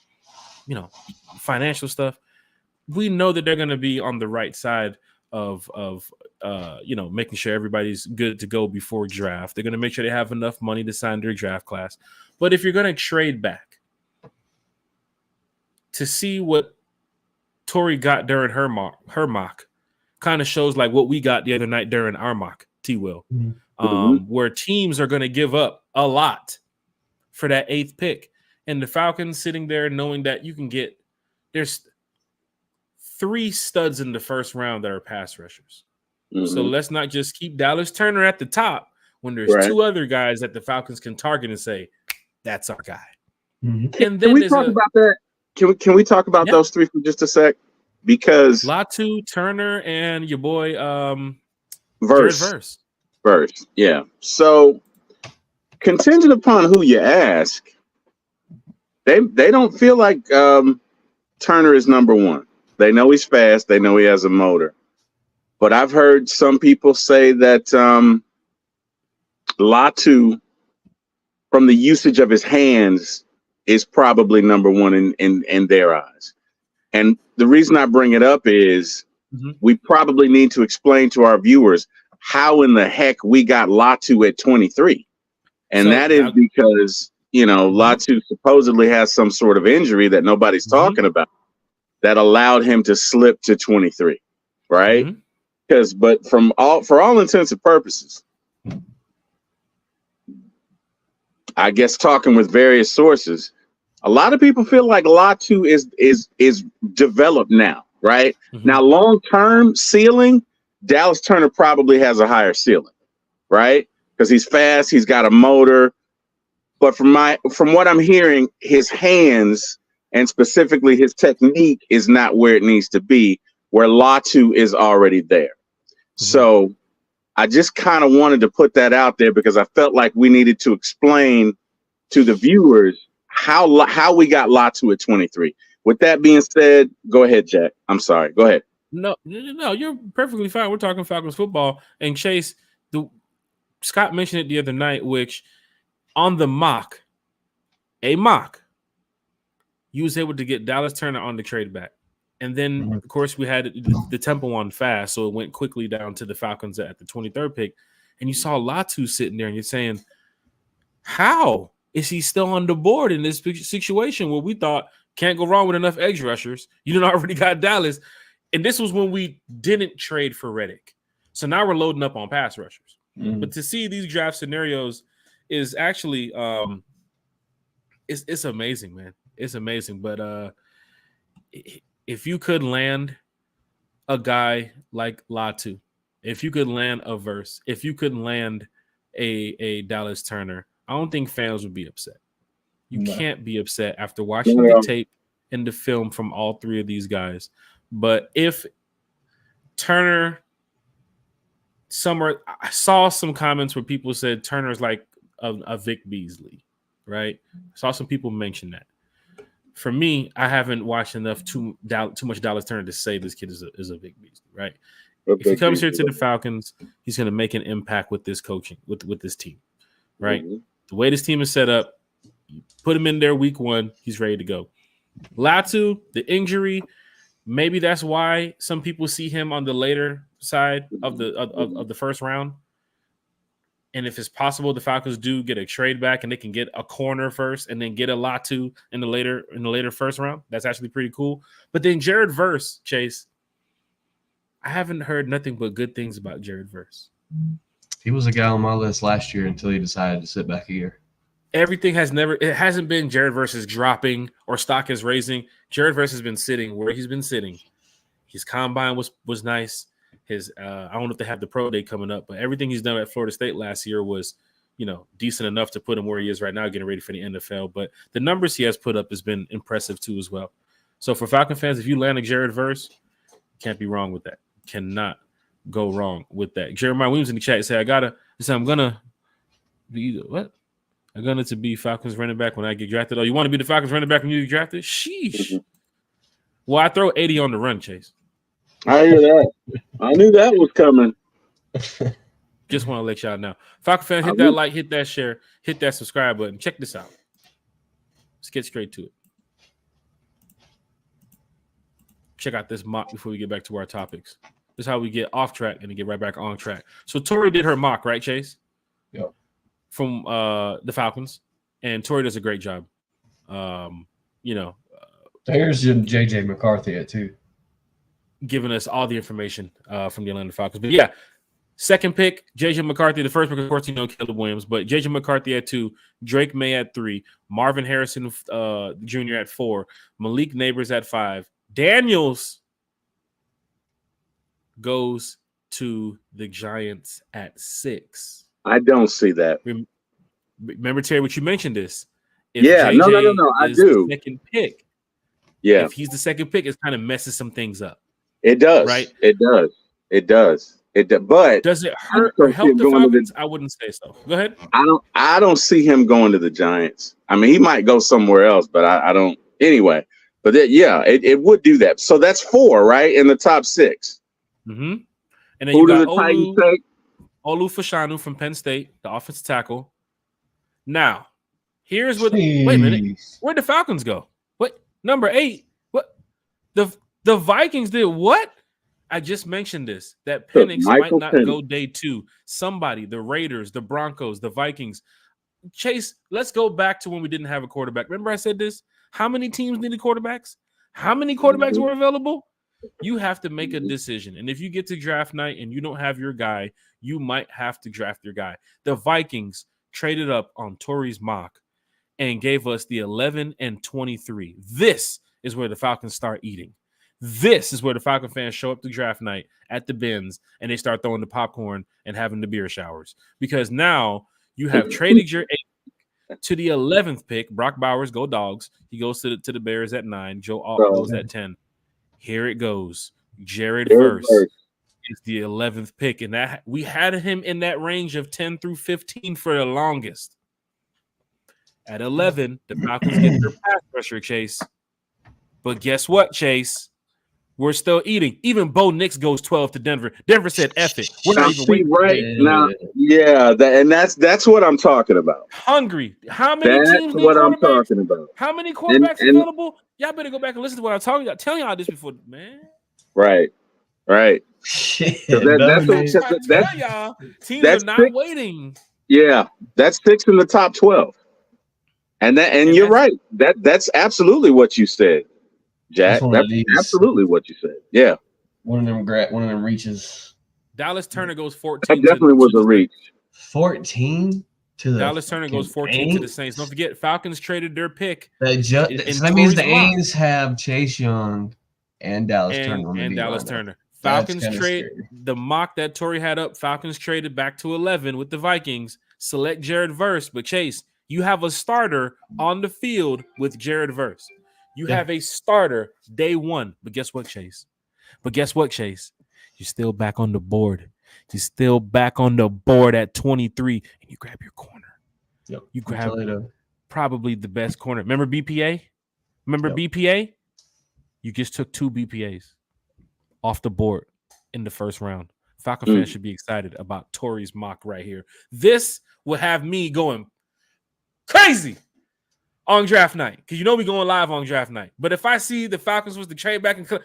financial stuff, we know that they're going to be on the right side of making sure everybody's good to go before draft. They're going to make sure they have enough money to sign their draft class. But if you're going to trade back to see what Tori got during her mock kind of shows like what we got the other night during our mock, T-Will, where teams are going to give up a lot for that 8th pick. And the Falcons sitting there knowing that you can there's 3 studs in the first round that are pass rushers. So let's not just keep Dallas Turner at the top when there's Right. two other guys that the Falcons can target and say, that's our guy. Can And then we there's talk about that? Can we talk about those three for just a sec? Because Latu, Turner, and your boy Verse. Yeah. So contingent upon who you ask, they don't feel like Turner is number one. They know he's fast. They know he has a motor. But I've heard some people say that Latu, from the usage of his hands, is probably number one in their eyes. And the reason I bring it up is we probably need to explain to our viewers how in the heck we got Latu at 23. And so that is because, Latu supposedly has some sort of injury that nobody's talking about that allowed him to slip to 23, right? But for all intents and purposes, I guess talking with various sources, a lot of people feel like Latu is developed now, right? Now, long-term ceiling, Dallas Turner probably has a higher ceiling, right? Because he's fast, he's got a motor. But from what I'm hearing, his hands and specifically his technique is not where it needs to be, where Latu is already there. So I just kind of wanted to put that out there because I felt like we needed to explain to the viewers how we got Latu at 23. With that being said, go ahead, Jack. I'm sorry. Go ahead. No, you're perfectly fine. We're talking Falcons football. And Chase, Scott mentioned it the other night, which on the mock, you was able to get Dallas Turner on the trade back. And then, of course, we had the tempo on fast, so it went quickly down to the Falcons at the 23rd pick. And you saw Latu sitting there, and you're saying, how is he still on the board in this situation where we thought can't go wrong with enough edge rushers? You done already got Dallas. And this was when we didn't trade for Reddick. So now we're loading up on pass rushers. But to see these draft scenarios is actually it's amazing, man. It's amazing. But if you could land a guy like Latu, if you could land a Verse, if you could land a Dallas Turner, I don't think fans would be upset. You can't be upset after watching the tape and the film from all three of these guys. But if Turner, I saw some comments where people said Turner's like a Vic Beasley, right? I saw some people mention that. For me, I haven't watched enough too much Dallas Turner to say this kid is a Vic Beasley, right? If he comes here to the Falcons, he's going to make an impact with this coaching, with this team, right? The way this team is set up, you put him in there week one, he's ready to go. Latu, the injury, maybe that's why some people see him on the later side of the first round. And if it's possible, the Falcons do get a trade back and they can get a corner first and then get a Latu in the later first round. That's actually pretty cool. But then Jared Verse, Chase, I haven't heard nothing but good things about Jared Verse. He was a guy on my list last year until he decided to sit back a year. It hasn't been Jared Verse is dropping or stock is raising. Jared Verse has been sitting where he's been sitting. His combine was nice. His I don't know if they have the pro day coming up, but everything he's done at Florida State last year was, decent enough to put him where he is right now, getting ready for the NFL. But the numbers he has put up has been impressive too as well. So for Falcon fans, if you land a Jared Verse, can't be wrong with that. Cannot go wrong with that. Jeremiah Williams in the chat said, I'm gonna be what? I'm gonna to be Falcons running back when I get drafted. Oh, you want to be the Falcons running back when you get drafted? Sheesh. Well, I throw 80 on the run, Chase. I hear that. I knew that was coming. Just want to let y'all know. Falcon fans, hit that like, hit that share, hit that subscribe button. Check this out. Let's get straight to it. Check out this mock before we get back to our topics. This is how we get off track and then get right back on track. So Tori did her mock, right, Chase? Yep. From the Falcons, and Tori does a great job. Here's JJ McCarthy at 2. Giving us all the information from the Atlanta Falcons. But yeah, second pick, JJ McCarthy. The first pick, of course, Caleb Williams, but JJ McCarthy at 2, Drake May at 3, Marvin Harrison Jr. at 4, Malik Neighbors at 5. Daniels goes to the Giants at 6. I don't see that. Remember, Terry, what you mentioned this. If Yeah, no. I is do. the second pick, Yeah, if he's the second pick, it kind of messes some things up. it does. Right? It does. But Does it I hurt just or don't see help him the going to Falcons? I wouldn't say so. Go ahead. I don't see him going to the Giants. I mean, he might go somewhere else, but I don't. Anyway, but it would do that. So that's 4, right, in the top 6. Mm-hmm. And then Who you do got the Titans take? Olu Fashanu from Penn State, the offensive tackle. Now, here's what. Jeez. Wait a minute. Where'd the Falcons go? What? Number 8. What? The Vikings did what? I just mentioned this. That Penix might not go day 2. Somebody, the Raiders, the Broncos, the Vikings. Chase, let's go back to when we didn't have a quarterback. Remember I said this? How many teams needed quarterbacks? How many quarterbacks were available? You have to make a decision. And if you get to draft night and you don't have your guy, you might have to draft your guy. The Vikings traded up on Torrey's mock and gave us the 11 and 23. This is where the Falcons start eating. This is where the Falcon fans show up to draft night at the bins and they start throwing the popcorn and having the beer showers. Because now you have traded your 8th to the 11th pick. Brock Bowers, go Dogs. He goes to the Bears at 9. Joe Alt goes at 10. Here it goes. Jared Verse is the 11th pick. And that we had him in that range of 10 through 15 for the longest. At 11, the Falcons get their pass rusher, Chase. But guess what, Chase? We're still eating. Even Bo Nix goes 12 to Denver. Denver said, F it. We're not even waiting. Right now, that's what I'm talking about. Hungry. How many teams need what quarterbacks? I'm talking about. How many quarterbacks available? Y'all better go back and listen to what I'm talking about. Telling y'all this before, man. Right. Shit, That's y'all. Teams are not waiting. Yeah, that's 6 in the top 12. And you're right. That's absolutely what you said, Jack. That's absolutely what you said. Yeah. One of them reaches. Dallas Turner goes 14. That definitely was a reach. 14 to the Dallas Turner goes 14 to the Saints. Don't forget, Falcons traded their pick. So that means the A's have Chase Young and Dallas Turner. Falcons trade the mock that Torrey had up. Falcons traded back to 11 with the Vikings. Select Jared Verse, but Chase, you have a starter on the field with Jared Verse. You have a starter day 1. But guess what, Chase? You're still back on the board. You're still back on the board at 23, and you grab your corner. Yep. You grab probably the best corner. Remember BPA? BPA? You just took 2 BPAs off the board in the first round. Falcon fans should be excited about Torrey's mock right here. This will have me going crazy on draft night, because you know we're going live on draft night. But if I see the Falcons was to trade back and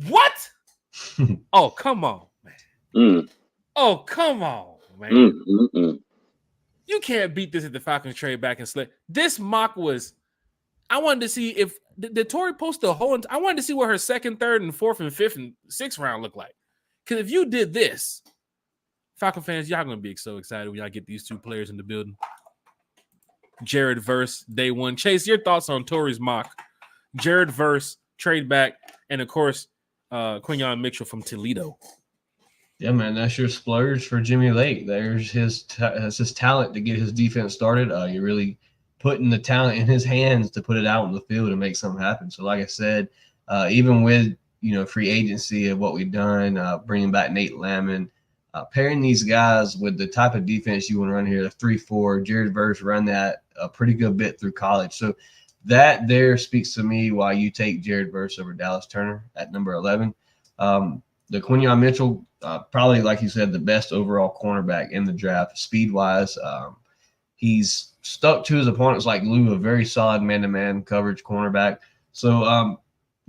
what? Oh, come on, man. Oh, come on, man. You can't beat this if the Falcons trade back and slip. This mock was, I wanted to see if did Torrey post the whole. I wanted to see what her 2nd, 3rd, and 4th, and 5th, and 6th round look like. Because if you did this, Falcon fans, y'all gonna be so excited when y'all get these 2 players in the building. Jared Verse, day 1. Chase, your thoughts on Torrey's mock? Jared Verse, trade back, and of course, Quinyon Mitchell from Toledo. Yeah, man, that's your splurge for Jimmy Lake. There's his talent to get his defense started. You're really putting the talent in his hands to put it out on the field and make something happen. So, like I said, even with free agency of what we've done, bringing back Nate Lamon, pairing these guys with the type of defense you want to run here, the 3-4, Jared Verse ran that a pretty good bit through college. So that there speaks to me why you take Jared Verse over Dallas Turner at number 11. The Quinyon Mitchell, probably, like you said, the best overall cornerback in the draft, speed-wise. He's stuck to his opponents like glue, a very solid man-to-man coverage cornerback. So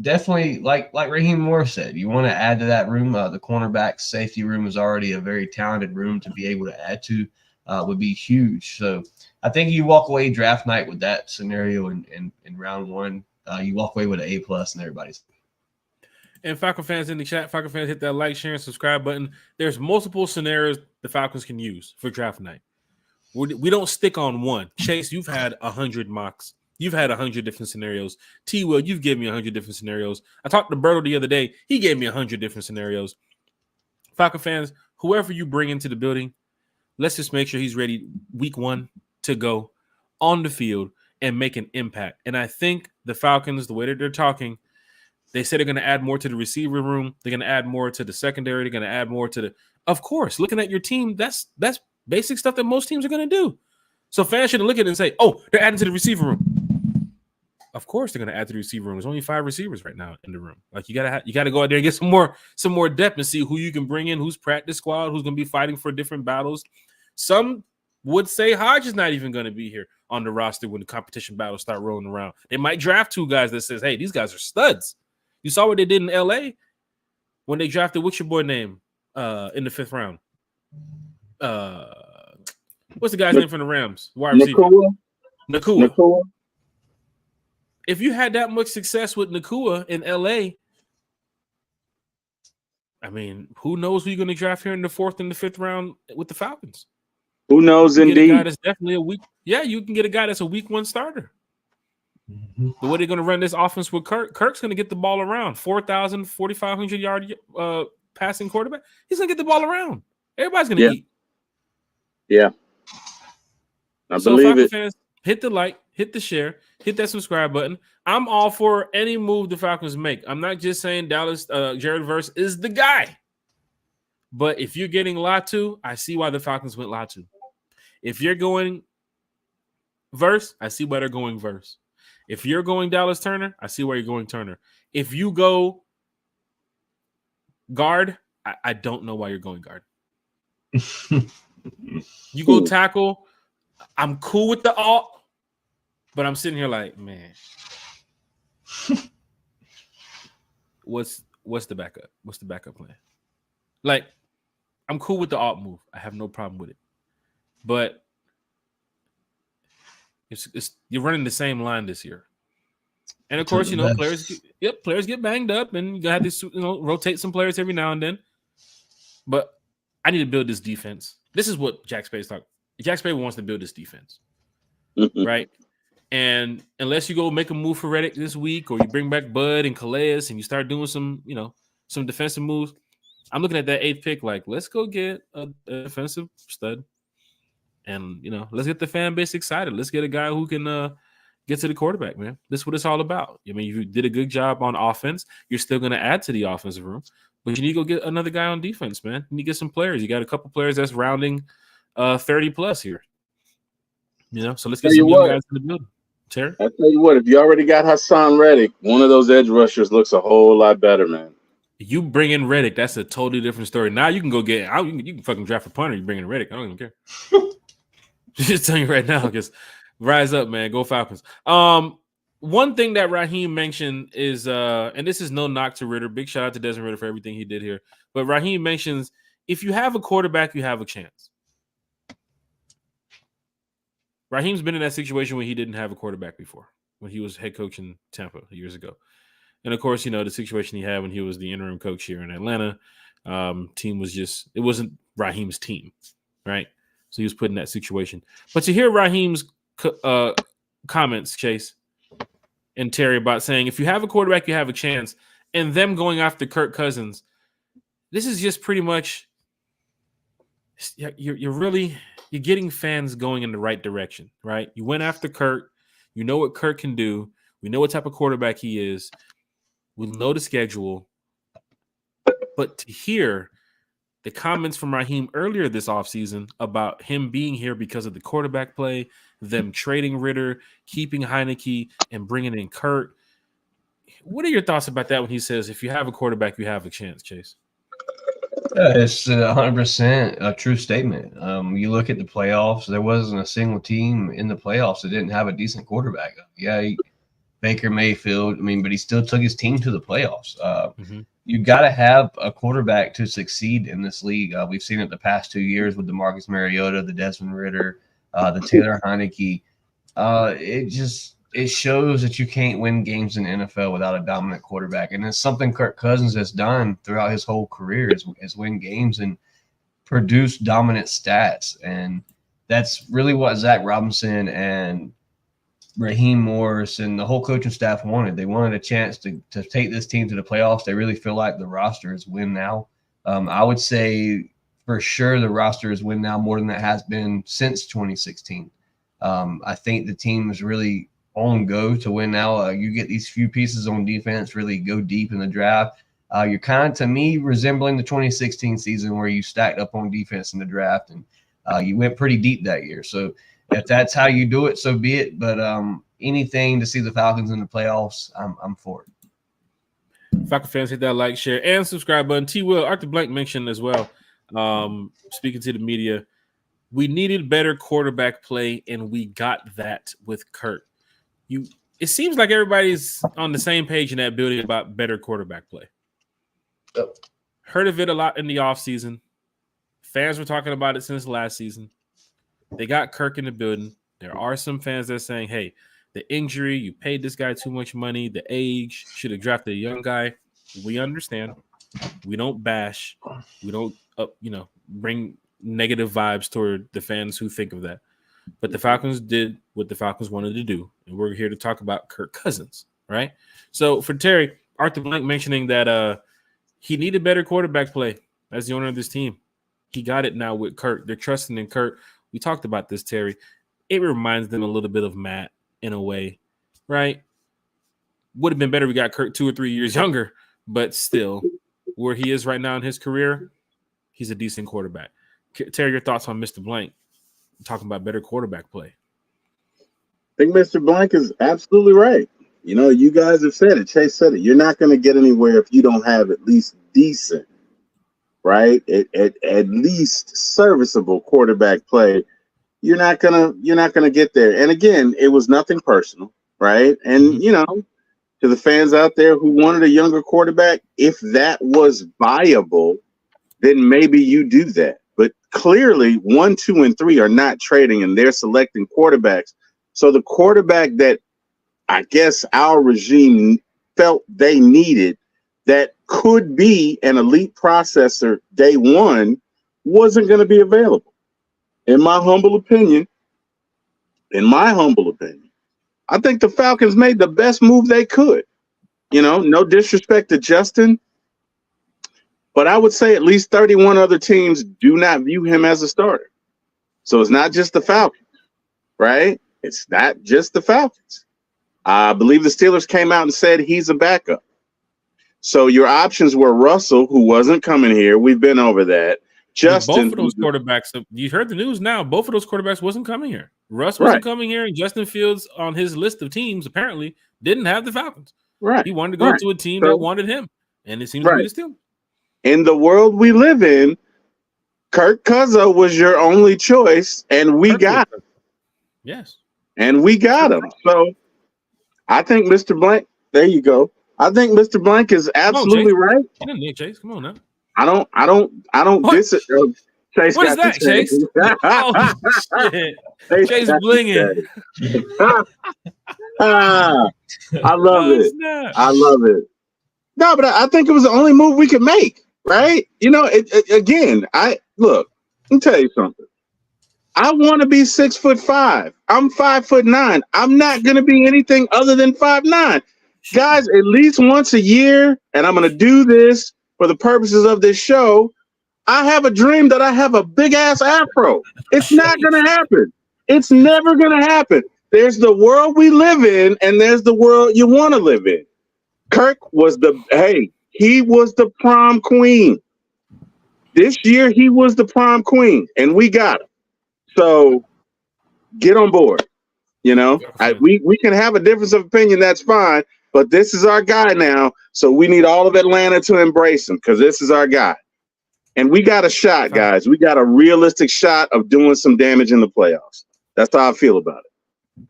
definitely, like Raheem Morris said, you want to add to that room. The cornerback safety room is already a very talented room to be able to add to. Would be huge. So I think you walk away draft night with that scenario in round 1. You walk away with an A+ in everybody's. And Falcon fans in the chat, Falcon fans, hit that like, share, and subscribe button. There's multiple scenarios the Falcons can use for draft night. We don't stick on one. Chase, you've had 100 mocks. You've had 100 different scenarios. T-Will, you've given me 100 different scenarios. I talked to Berto the other day. He gave me 100 different scenarios. Falcon fans, whoever you bring into the building, let's just make sure he's ready week 1 to go on the field and make an impact. And I think the Falcons, the way that they're talking, they said they're going to add more to the receiver room. They're going to add more to the secondary. They're going to add more to the – of course, looking at your team, that's basic stuff that most teams are going to do. So fans shouldn't look at it and say, oh, they're adding to the receiver room. Of course they're going to add to the receiver room. There's only 5 receivers right now in the room. Like you got to go out there and get some more depth and see who you can bring in, who's practice squad, who's going to be fighting for different battles. Some would say Hodge is not even going to be here on the roster when the competition battles start rolling around. They might draft 2 guys that says, hey, these guys are studs. You saw what they did in LA when they drafted what's your boy name in the 5th round? What's the guy's name from the Rams? Wide receiver. Nakua. If you had that much success with Nakua in LA, I mean, who knows who you're going to draft here in the 4th and the 5th round with the Falcons? Who knows, indeed. A guy that's definitely a week. Yeah, you can get a guy that's a week 1 starter. Mm-hmm. The way they're going to run this offense with Kirk's going to get the ball around. 4,000, 4,500 yard passing quarterback. He's going to get the ball around. Everybody's going to eat. Yeah. I believe it. Fans, hit the like, hit the share, hit that subscribe button. I'm all for any move the Falcons make. I'm not just saying Dallas, Jared Verse is the guy. But if you're getting Latu, I see why the Falcons went Latu. If you're going Verse, I see why they're going Verse. If you're going Dallas Turner, I see why you're going Turner. If you go guard, I don't know why you're going guard. You go tackle, I'm cool with the alt, but I'm sitting here like, man, what's the backup? What's the backup plan? Like, I'm cool with the alt move. I have no problem with it. But you're running the same line this year. And of course, players get banged up and you have to rotate some players every now and then. But I need to build this defense. This is what Jack Spade's talking. Jack Spade wants to build this defense. Right? And unless you go make a move for Reddick this week or you bring back Bud and Calais and you start doing some defensive moves, I'm looking at that 8th pick like, let's go get a defensive stud. And, let's get the fan base excited. Let's get a guy who can get to the quarterback, man. This is what it's all about. I mean, you did a good job on offense. You're still going to add to the offensive room. But you need to go get another guy on defense, man. You need to get some players. You got a couple players that's rounding 30-plus here. So let's get some young guys in the building. Terry? I tell you what, if you already got Hassan Reddick, one of those edge rushers looks a whole lot better, man. You bring in Reddick, that's a totally different story. Now you can go get – you can fucking draft a punter. You bring in Reddick. I don't even care. Just telling you right now, because rise up, man. Go Falcons. One thing that Raheem mentioned is, and this is no knock to Ritter. Big shout out to Desmond Ritter for everything he did here. But Raheem mentions, if you have a quarterback, you have a chance. Raheem's been in that situation when he didn't have a quarterback before, when he was head coach in Tampa years ago. And, of course, the situation he had when he was the interim coach here in Atlanta, team was just – it wasn't Raheem's team, right? So he was put in that situation. But to hear Raheem's comments, Chase and Terry, about saying if you have a quarterback, you have a chance, and them going after Kirk Cousins, this is just pretty much you're getting fans going in the right direction, right? You went after Kirk. You know what Kirk can do. We know what type of quarterback he is. We know the schedule. But to hear the comments from Raheem earlier this offseason about him being here because of the quarterback play, them trading Ritter, keeping Heineke, and bringing in Kurt. What are your thoughts about that when he says, if you have a quarterback, you have a chance, Chase? It's 100% a true statement. You look at the playoffs, there wasn't a single team in the playoffs that didn't have a decent quarterback. Yeah, Baker Mayfield, but he still took his team to the playoffs. You got to have a quarterback to succeed in this league. We've seen it the past 2 years with the Marcus Mariota, the Desmond Ritter, the Taylor Heineke. It shows that you can't win games in the NFL without a dominant quarterback. And it's something Kirk Cousins has done throughout his whole career is win games and produce dominant stats. And that's really what Zach Robinson and Raheem Morris and the whole coaching staff wanted. They wanted a chance to take this team to the playoffs. They really feel like the roster is win now. I would say for sure the roster is win now more than it has been since 2016. I think the team is really on go to win now. You get these few pieces on defense, really go deep in the draft. You're kind of, to me, resembling the 2016 season where you stacked up on defense in the draft and you went pretty deep that year. So if that's how you do it, so be it. But anything to see the Falcons in the playoffs, I'm for it. Falcon fans, hit that like, share, and subscribe button. T. Will, Arthur Blank mentioned as well, speaking to the media, we needed better quarterback play, and we got that with Kurt. It seems like everybody's on the same page in that building about better quarterback play. Oh. Heard of it a lot in the offseason. Fans were talking about it since last season. They got Kirk in the building. There are some fans that are saying, hey, the injury, you paid this guy too much money, the age, should have drafted a young guy. We understand. We don't bash. We don't, bring negative vibes toward the fans who think of that. But the Falcons did what the Falcons wanted to do, and we're here to talk about Kirk Cousins, right? So for Terry, Arthur Blank mentioning that he needed better quarterback play as the owner of this team. He got it now with Kirk. They're trusting in Kirk. We talked about this, Terry. It reminds them a little bit of Matt in a way, right? Would have been better if we got Kirk 2 or 3 years younger, but still, where he is right now in his career, he's a decent quarterback. Terry, your thoughts on Mr. Blank talking about better quarterback play? I think Mr. Blank is absolutely right. You guys have said it. Chase said it. You're not going to get anywhere if you don't have at least decent, right? At least serviceable quarterback play. You're not gonna get there. And again, it was nothing personal, right? And to the fans out there who wanted a younger quarterback, if that was viable, then maybe you do that. But clearly 1, 2, and 3 are not trading, and they're selecting quarterbacks. So the quarterback that I guess our regime felt they needed that could be an elite processor day one wasn't going to be available. In my humble opinion, I think the Falcons made the best move they could. No disrespect to Justin, but I would say at least 31 other teams do not view him as a starter. So it's not just the Falcons, right? It's not just the Falcons. I believe the Steelers came out and said he's a backup. So your options were Russell, who wasn't coming here. We've been over that. Justin, both of those quarterbacks, you heard the news now. Both of those quarterbacks wasn't coming here. Russ wasn't coming here, and Justin Fields on his list of teams apparently didn't have the Falcons. Right. He wanted to go to a team that wanted him, and it seems to be the Steelers. In the world we live in, Kirk Cousins was your only choice, and we got him. Yes. And we got him. So I think Mr. Blank, there you go. I think Mr. Blank is absolutely right. You didn't need Chase. Come on now. I don't diss it. Chase what is that, Chase? Oh, shit. Chase blinging. I love it. Snap. I love it. No, but I think it was the only move we could make, right? Again, let me tell you something. I want to be 6'5". I'm 5'9". I'm not going to be anything other than 5'9". Guys, at least once a year, and I'm going to do this for the purposes of this show, I have a dream that I have a big ass afro. It's not going to happen. It's never going to happen. There's the world we live in, and there's the world you want to live in. Kirk was he was the prom queen. This year, he was the prom queen, and we got him. So get on board. We can have a difference of opinion. That's fine. But this is our guy now. So we need all of Atlanta to embrace him because this is our guy. And we got a shot, guys. We got a realistic shot of doing some damage in the playoffs. That's how I feel about it.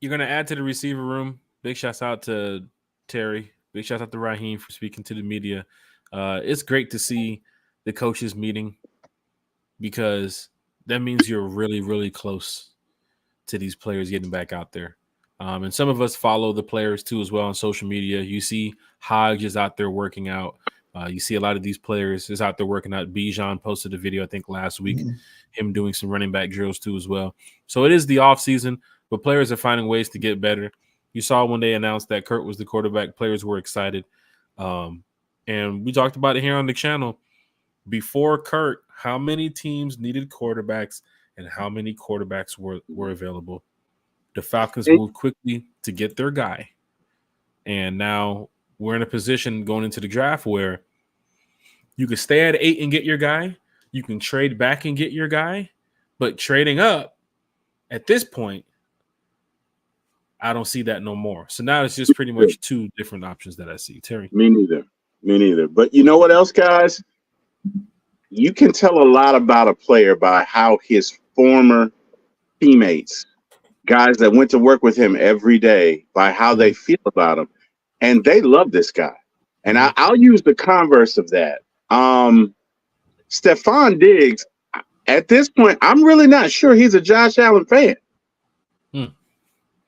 You're going to add to the receiver room. Big shouts out to Terry. Big shout out to Raheem for speaking to the media. It's great to see the coaches meeting because that means you're really, really close to these players getting back out there. And some of us follow the players too as well on social media. You see Hodge is out there working out. You see a lot of these players is out there working out. Bijan posted a video, I think, last week, him doing some running back drills too as well. So it is the off season, but players are finding ways to get better. You saw when they announced that Kurt was the quarterback, players were excited. And we talked about it here on the channel. before Kirk, how many teams needed quarterbacks and how many quarterbacks were available? The Falcons moved quickly to get their guy. And now we're in a position going into the draft where you can stay at 8 and get your guy. You can trade back and get your guy. But trading up at this point, I don't see that no more. So now it's just pretty much two different options that I see. Terry? Me neither. But you know what else, guys? You can tell a lot about a player by how his former teammates, guys that went to work with him every day, by how they feel about him. And they love this guy. And I'll use the converse of that. Stephon Diggs, at this point, I'm really not sure he's a Josh Allen fan.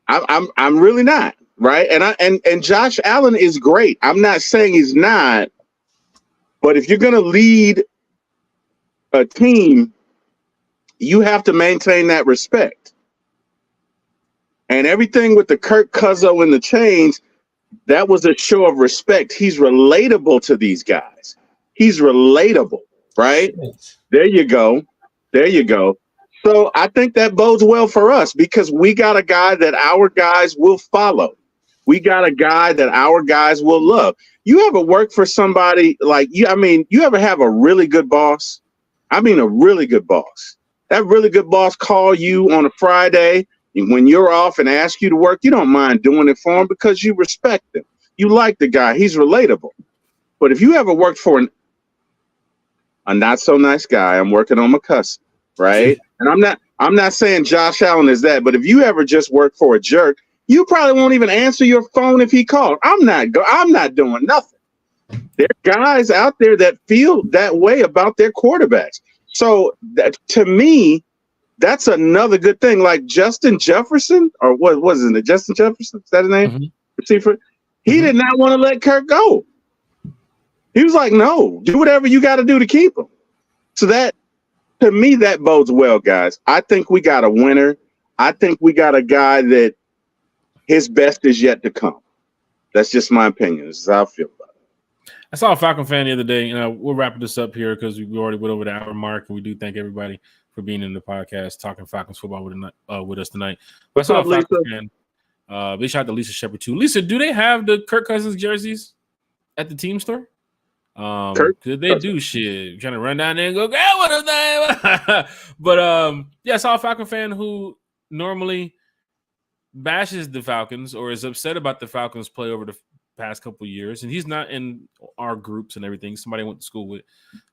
I'm really not, right? And Josh Allen is great. I'm not saying he's not, but if you're gonna lead a team, you have to maintain that respect. And everything with the Kirk Cuzzo and the chains, that was a show of respect. He's relatable to these guys. He's relatable, right? There you go. So I think that bodes well for us because we got a guy that our guys will follow. We got a guy that our guys will love. You ever work for somebody like you? I mean, you ever have a really good boss? I mean, a really good boss. That really good boss call you on a Friday when you're off and ask you to work. You don't mind doing it for him because you respect him. You like the guy. He's relatable. But if you ever worked for a not so nice guy, I'm working on my cousin, right? And I'm not saying Josh Allen is that, but if you ever just work for a jerk, you probably won't even answer your phone if he called. I'm not doing nothing. There are guys out there that feel that way about their quarterbacks. So that, to me, that's another good thing. Like Justin Jefferson, or what was it? Justin Jefferson? Is that his name? Receiver. He did not want to let Kirk go. He was like, no, do whatever you got to do to keep him. So that, to me, that bodes well, guys. I think we got a winner. I think we got a guy that his best is yet to come. That's just my opinion. This is how I feel about it. I saw a Falcon fan the other day. We'll wrap this up here because we already went over the hour mark, and we do thank everybody for being in the podcast, talking Falcons football with us tonight. But I saw a Falcon fan. Big shout out to Lisa Shepard too. Lisa, do they have the Kirk Cousins jerseys at the team store? Did they do shit? Trying to run down there and go grab one of them. But yeah, I saw a Falcon fan who normally bashes the Falcons or is upset about the Falcons play over the past couple of years, and he's not in our groups and everything. Somebody I went to school with,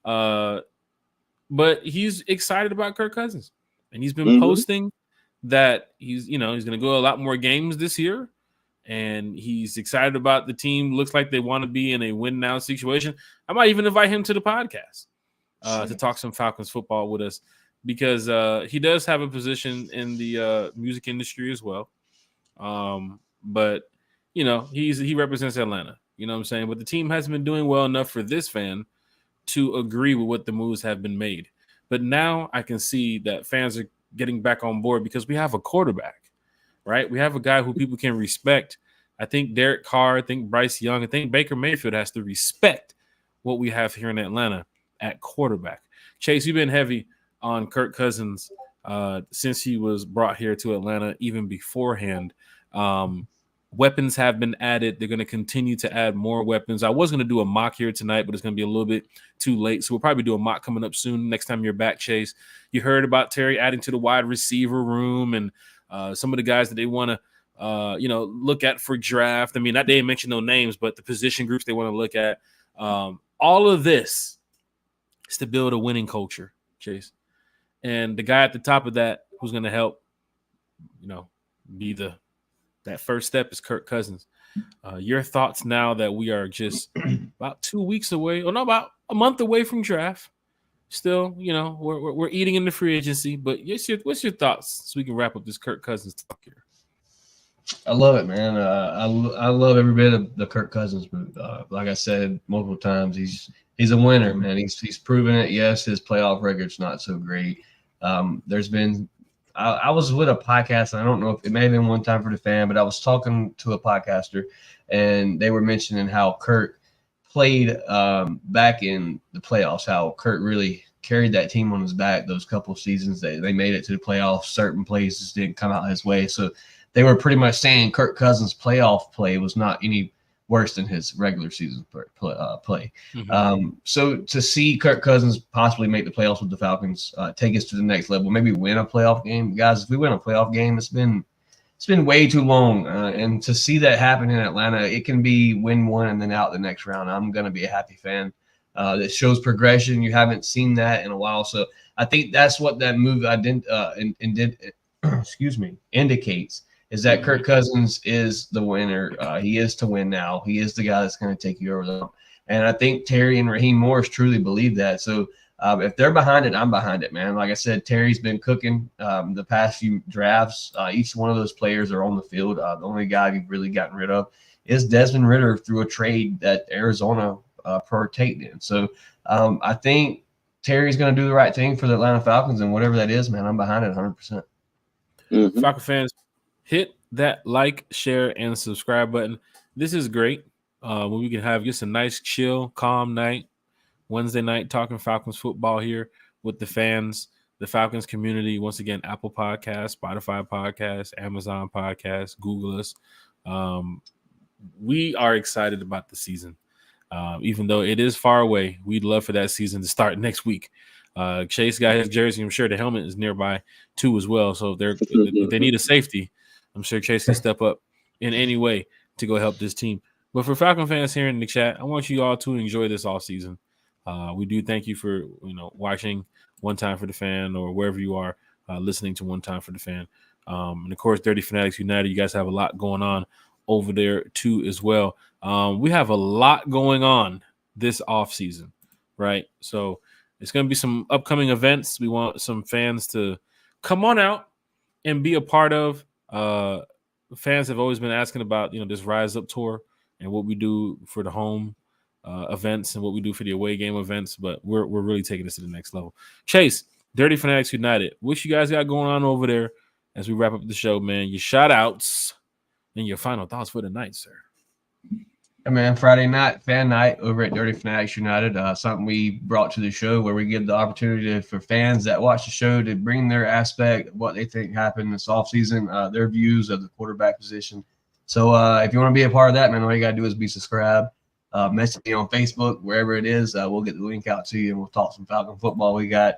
but he's excited about Kirk Cousins, and he's been posting that he's going to go a lot more games this year. And he's excited about the team. Looks like they want to be in a win now situation. I might even invite him to the podcast to talk some Falcons football with us because he does have a position in the music industry as well. But he represents Atlanta. You know what I'm saying? But the team hasn't been doing well enough for this fan to agree with what the moves have been made. But now I can see that fans are getting back on board because we have a quarterback. Right, we have a guy who people can respect. I think Derek Carr, I think Bryce Young, I think Baker Mayfield has to respect what we have here in Atlanta at quarterback. Chase, you've been heavy on Kirk Cousins since he was brought here to Atlanta, even beforehand. Weapons have been added. They're going to continue to add more weapons. I was going to do a mock here tonight, but it's going to be a little bit too late. So we'll probably do a mock coming up soon. Next time you're back, Chase. You heard about Terry adding to the wide receiver room and some of the guys that they want to, look at for draft. I mean, they didn't mention no names, but the position groups they want to look at. All of this is to build a winning culture, Chase. And the guy at the top of that who's going to help, be that first step is Kirk Cousins. Your thoughts now that we are just about 2 weeks away, or no, about a month away from draft. Still, we're eating in the free agency, but what's your thoughts so we can wrap up this Kirk Cousins talk here? I love it, man. I love every bit of the Kirk Cousins move. Like I said multiple times, he's a winner, man. He's proven it. Yes, his playoff record's not so great. There's been I was with a podcast, and I don't know if it may have been one time for the fan, but I was talking to a podcaster, and they were mentioning how Kirk played back in the playoffs, how Kurt really carried that team on his back those couple of seasons. They made it to the playoffs. Certain plays didn't come out his way. So they were pretty much saying Kirk Cousins' playoff play was not any worse than his regular season play. So to see Kirk Cousins possibly make the playoffs with the Falcons, take us to the next level, maybe win a playoff game. Guys, if we win a playoff game, it's been way too long. And to see that happen in Atlanta, it can be win one and then out the next round. I'm going to be a happy fan. That shows progression. You haven't seen that in a while. So I think that's what that move indicates, is that Kirk Cousins is the winner. He is to win now. He is the guy that's going to take you over the hump. And I think Terry and Raheem Morris truly believe that. So if they're behind it, I'm behind it, man. Like I said, Terry's been cooking the past few drafts. Each one of those players are on the field. The only guy we've really gotten rid of is Desmond Ridder through a trade that Arizona partaked in. So I think Terry's going to do the right thing for the Atlanta Falcons, and whatever that is, man, I'm behind it 100%. Falcon fans, hit that like, share, and subscribe button. This is great. When we can have just a nice, chill, calm night, Wednesday night, talking Falcons football here with the fans, the Falcons community. Once again, Apple Podcasts, Spotify Podcasts, Amazon Podcasts, Google us. We are excited about the season. Even though it is far away, we'd love for that season to start next week. Chase got his jersey. I'm sure the helmet is nearby too as well. So if they need a safety, I'm sure Chase can step up in any way to go help this team. But for Falcon fans here in the chat, I want you all to enjoy this off season. We do thank you for watching One Time for the Fan, or wherever you are listening to One Time for the Fan. And of course, Dirty Fanatics United. You guys have a lot going on over there too as well. We have a lot going on this off season, right? So it's going to be some upcoming events we want some fans to come on out and be a part of. Fans have always been asking about this Rise Up tour and what we do for the home events and what we do for the away game events, but we're really taking this to the next level. Chase, Dirty Fanatics United, what you guys got going on over there as we wrap up the show, man? Your shout outs and your final thoughts for the night, sir. Hey man, Friday night, fan night over at Dirty Fanatics United, something we brought to the show where we give the opportunity for fans that watch the show to bring their aspect, what they think happened this offseason, their views of the quarterback position. So if you want to be a part of that, man, all you got to do is be subscribed. Message me on Facebook, wherever it is. We'll get the link out to you, and we'll talk some Falcon football. We got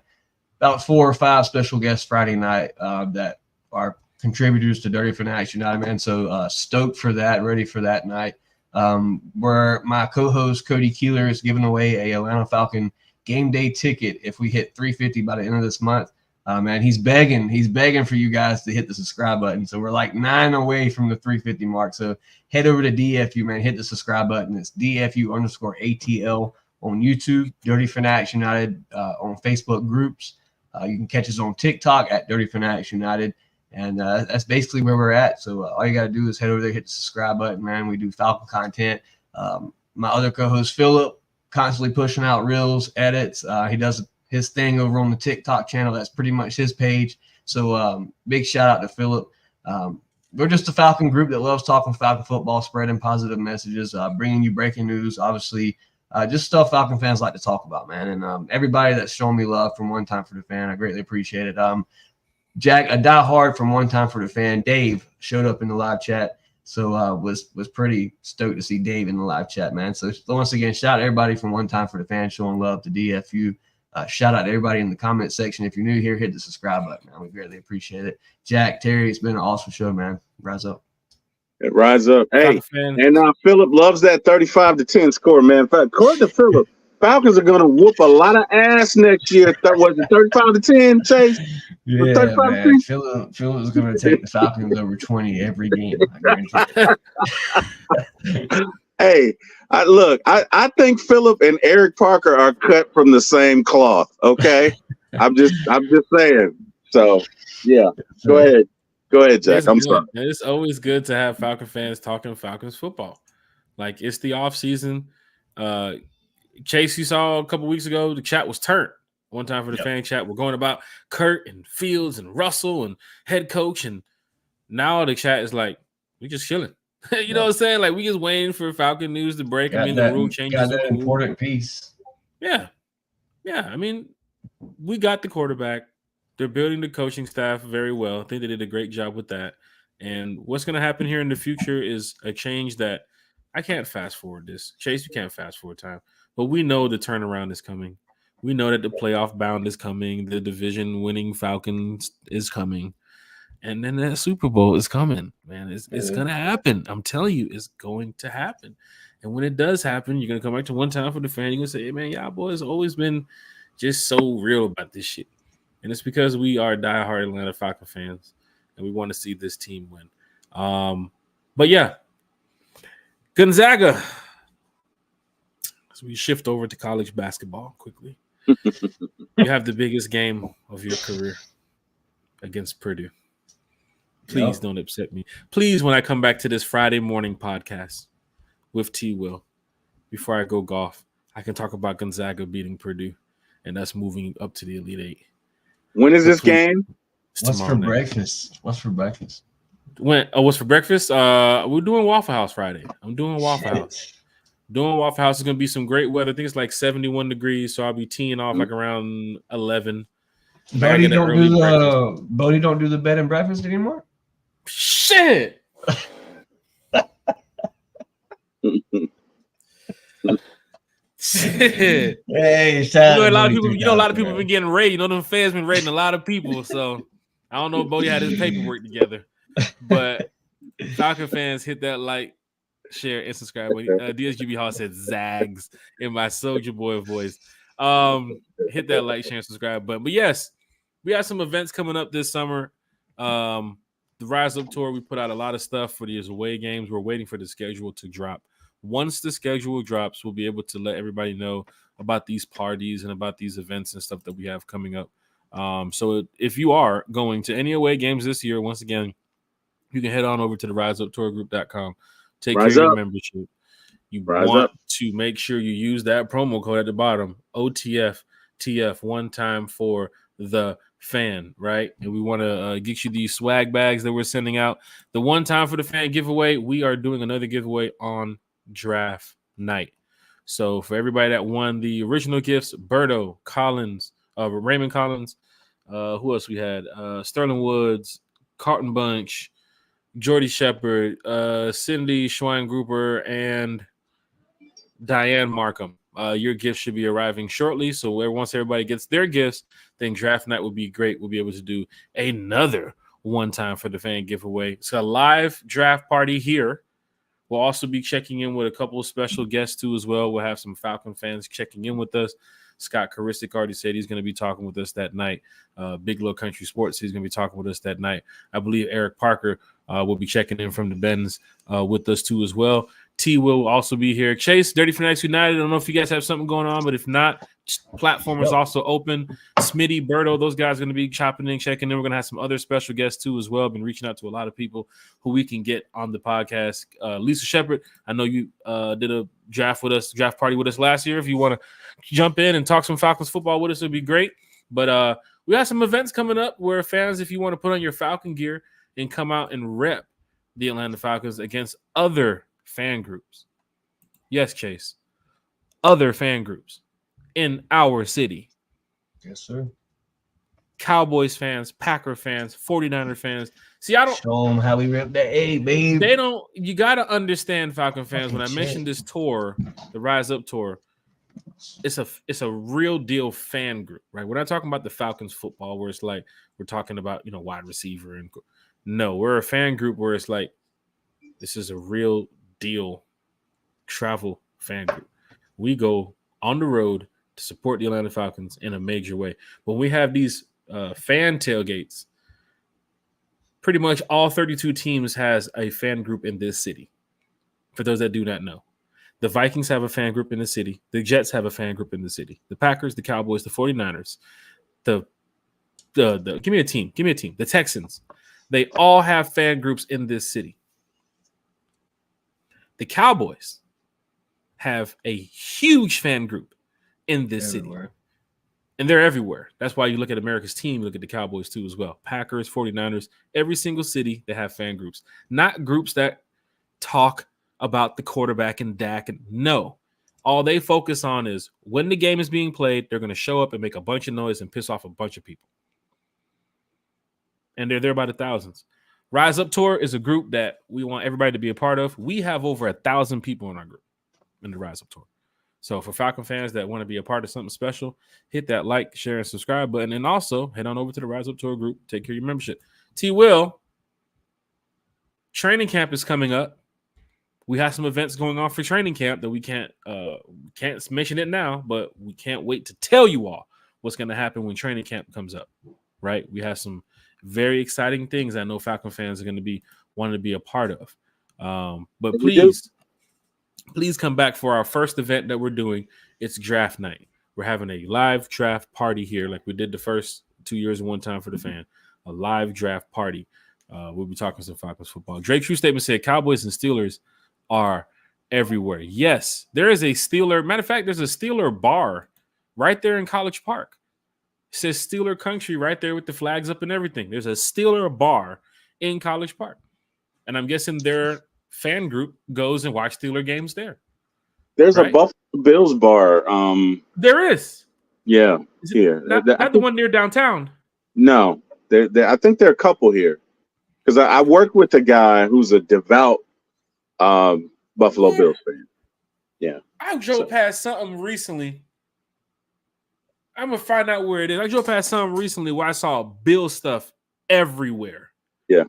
about 4 or 5 special guests Friday night that are contributors to Dirty Fanatics United, man. So stoked for that, ready for that night. Where my co-host Cody Keeler is giving away a Atlanta Falcon game day ticket if we hit 350 by the end of this month. Man, he's begging for you guys to hit the subscribe button. So we're like 9 away from the 350 mark. So head over to DFU, man, hit the subscribe button. It's DFU_ATL on YouTube, Dirty Fanatics United on Facebook groups. You can catch us on TikTok at Dirty Fanatics United. And that's basically where we're at. So all you got to do is head over there, hit the subscribe button, man. We do Falcon content. My other co-host, Philip, constantly pushing out reels, edits. He does his thing over on the TikTok channel. That's pretty much his page. So big shout out to Philip. We're just a Falcon group that loves talking Falcon football, spreading positive messages, bringing you breaking news, obviously. Just stuff Falcon fans like to talk about, man. And everybody that's shown me love from One Time for the Fan, I greatly appreciate it. Jack, a diehard from One Time for the Fan, Dave, showed up in the live chat. So was pretty stoked to see Dave in the live chat, man. So once again, shout out to everybody from One Time for the Fan showing love to DFU. Shout out to everybody in the comment section. If you're new here, hit the subscribe button, man. We greatly appreciate it. Jack, Terry, it's been an awesome show, man. Rise up. Rise up. Hey, and Philip loves that 35-10 score, man. According to Philip, Falcons are going to whoop a lot of ass next year. Was it 35-10, Chase? Yeah, man. Philip is going to take the Falcons over 20 every game. I guarantee it. Hey, I think Philip and Eric Parker are cut from the same cloth. Okay, I'm just saying. So yeah, go ahead, Jack. I'm sorry. It's always good to have Falcon fans talking Falcons football. Like, it's the off season. Chase, you saw a couple weeks ago, the chat was turned. One Time for the Fan chat. We're going about Kurt and Fields and Russell and head coach, and now the chat is like, we just chilling. You know what I'm saying? Like we just waiting for Falcon news to break. Got I mean, that, the rule changes. got that important piece. Yeah. I mean, we got the quarterback. They're building the coaching staff very well. I think they did a great job with that. And what's going to happen here in the future is a change that I can't fast forward this. Chase, you can't fast forward time. But we know the turnaround is coming. We know that the playoff bound is coming. The division winning Falcons is coming. And then that Super Bowl is coming, man. It's going to happen. I'm telling you, it's going to happen. And when it does happen, you're going to come back to one time for the fan. You're going to say, hey, man, y'all boys always been just so real about this shit. And it's because we are diehard Atlanta Falcon fans, and we want to see this team win. But yeah, Gonzaga. So we shift over to college basketball quickly. You have the biggest game of your career against Purdue. Please don't upset me. Please, when I come back to this Friday morning podcast with T. Will, before I go golf, I can talk about Gonzaga beating Purdue and us moving up to the Elite Eight. When is this game? What's for breakfast? What's for breakfast? What's for breakfast? We're doing Waffle House Friday. I'm doing Waffle House. Doing Waffle House is going to be some great weather. I think it's like 71 degrees, so I'll be teeing off like around 11. Bodie don't do the bed and breakfast anymore? Shit. Shit. Hey, a lot of people have been getting raided. You know, them fans been raiding a lot of people. So I don't know if Bodie had his paperwork together. But Falcon fans, hit that like, share, and subscribe. DSGB Hall said Zags in my Soldier Boy voice. Hit that like, share, and subscribe button. But yes, we have some events coming up this summer. The Rise Up Tour, we put out a lot of stuff for these away games. We're waiting for the schedule to drop. Once the schedule drops, we'll be able to let everybody know about these parties and about these events and stuff that we have coming up. So if you are going to any away games this year, once again, you can head on over to the riseuptourgroup.com. Take care of your membership. You want to make sure you use that promo code at the bottom, OTFTF, one time for the fan, right? And we want to get you these swag bags that we're sending out. The one time for the fan giveaway, we are doing another giveaway on draft night. So for everybody that won the original gifts, Berto, Collins, Raymond Collins, who else we had? Sterling Woods, Carlton Bunch, Jordy Shepard, Cindy Schweingruber, and Diane Markham. Your gifts should be arriving shortly. So once everybody gets their gifts, then draft night will be great. We'll be able to do another one time for the fan giveaway. It's a live draft party here. We'll also be checking in with a couple of special guests too as well. We'll have some Falcon fans checking in with us. Scott Karistic already said he's going to be talking with us that night. Big Low Country Sports, he's going to be talking with us that night. I believe Eric Parker will be checking in from the Bends with us too as well. T will also be here. Chase, Dirty Fanatics United. I don't know if you guys have something going on, but if not, platform is also open. Smitty, Berto, those guys are going to be chopping in, checking in. We're going to have some other special guests too as well. I've been reaching out to a lot of people who we can get on the podcast. Lisa Shepard, I know you did a draft party with us last year. If you want to jump in and talk some Falcons football with us, it'd be great. But we have some events coming up where fans, if you want to put on your Falcon gear and come out and rep the Atlanta Falcons against other fan groups. Yes, Chase. Other fan groups in our city. Yes, sir. Cowboys fans, Packer fans, 49er fans. See, I don't show them how we rep that A, babe. They don't. You got to understand, Falcon fans. When I mentioned this tour, the Rise Up tour, it's a real deal fan group, right? We're not talking about the Falcons football where it's like we're talking about wide receiver and no, we're a fan group where it's like this is a real deal travel fan group. We go on the road to support the Atlanta Falcons in a major way. When we have these fan tailgates, pretty much all 32 teams has a fan group in this city. For those that do not know, the Vikings have a fan group in the city. The Jets have a fan group in the city. The Packers, the Cowboys, the 49ers, give me a team. The Texans, they all have fan groups in this city. The Cowboys have a huge fan group in this city. And they're everywhere. That's why you look at America's team, look at the Cowboys too as well. Packers, 49ers, every single city, they have fan groups. Not groups that talk about the quarterback and Dak. And no, all they focus on is when the game is being played, they're going to show up and make a bunch of noise and piss off a bunch of people. And they're there by the thousands. Rise Up Tour is a group that we want everybody to be a part of. We have over 1,000 people in our group in the Rise Up Tour. So for Falcon fans that want to be a part of something special, hit that like, share, and subscribe button. And also head on over to the Rise Up Tour group. Take care of your membership. T. Will, training camp is coming up. We have some events going on for training camp that we can't mention it now, but we can't wait to tell you all what's going to happen when training camp comes up, right? We have some very exciting things I know Falcon fans are going to be wanting to be a part of. But please come back for our first event that we're doing. It's draft night. We're having a live draft party here like we did the first 2 years and one time for the fan. A live draft party. We'll be talking some Falcons football. Drake True Statement said Cowboys and Steelers are everywhere. Yes, there is a Steeler. Matter of fact, there's a Steeler bar right there in College Park. It says Steeler Country right there with the flags up and everything. There's a Steeler bar in College Park. And I'm guessing their fan group goes and watch Steeler games there. There's a Buffalo Bills bar. There is. Yeah, here. Not the one near downtown. No, I think there are a couple here. Because I worked with a guy who's a devout Buffalo Bills fan. Yeah. I drove past something recently. I'm going to find out where it is. I drove past something recently where I saw Bill stuff everywhere. Yeah.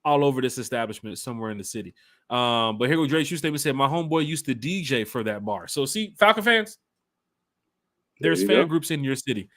All over this establishment somewhere in the city. But here goes Dre Shoe Statement said, my homeboy used to DJ for that bar. So see, Falcon fans, there's fan groups in your city.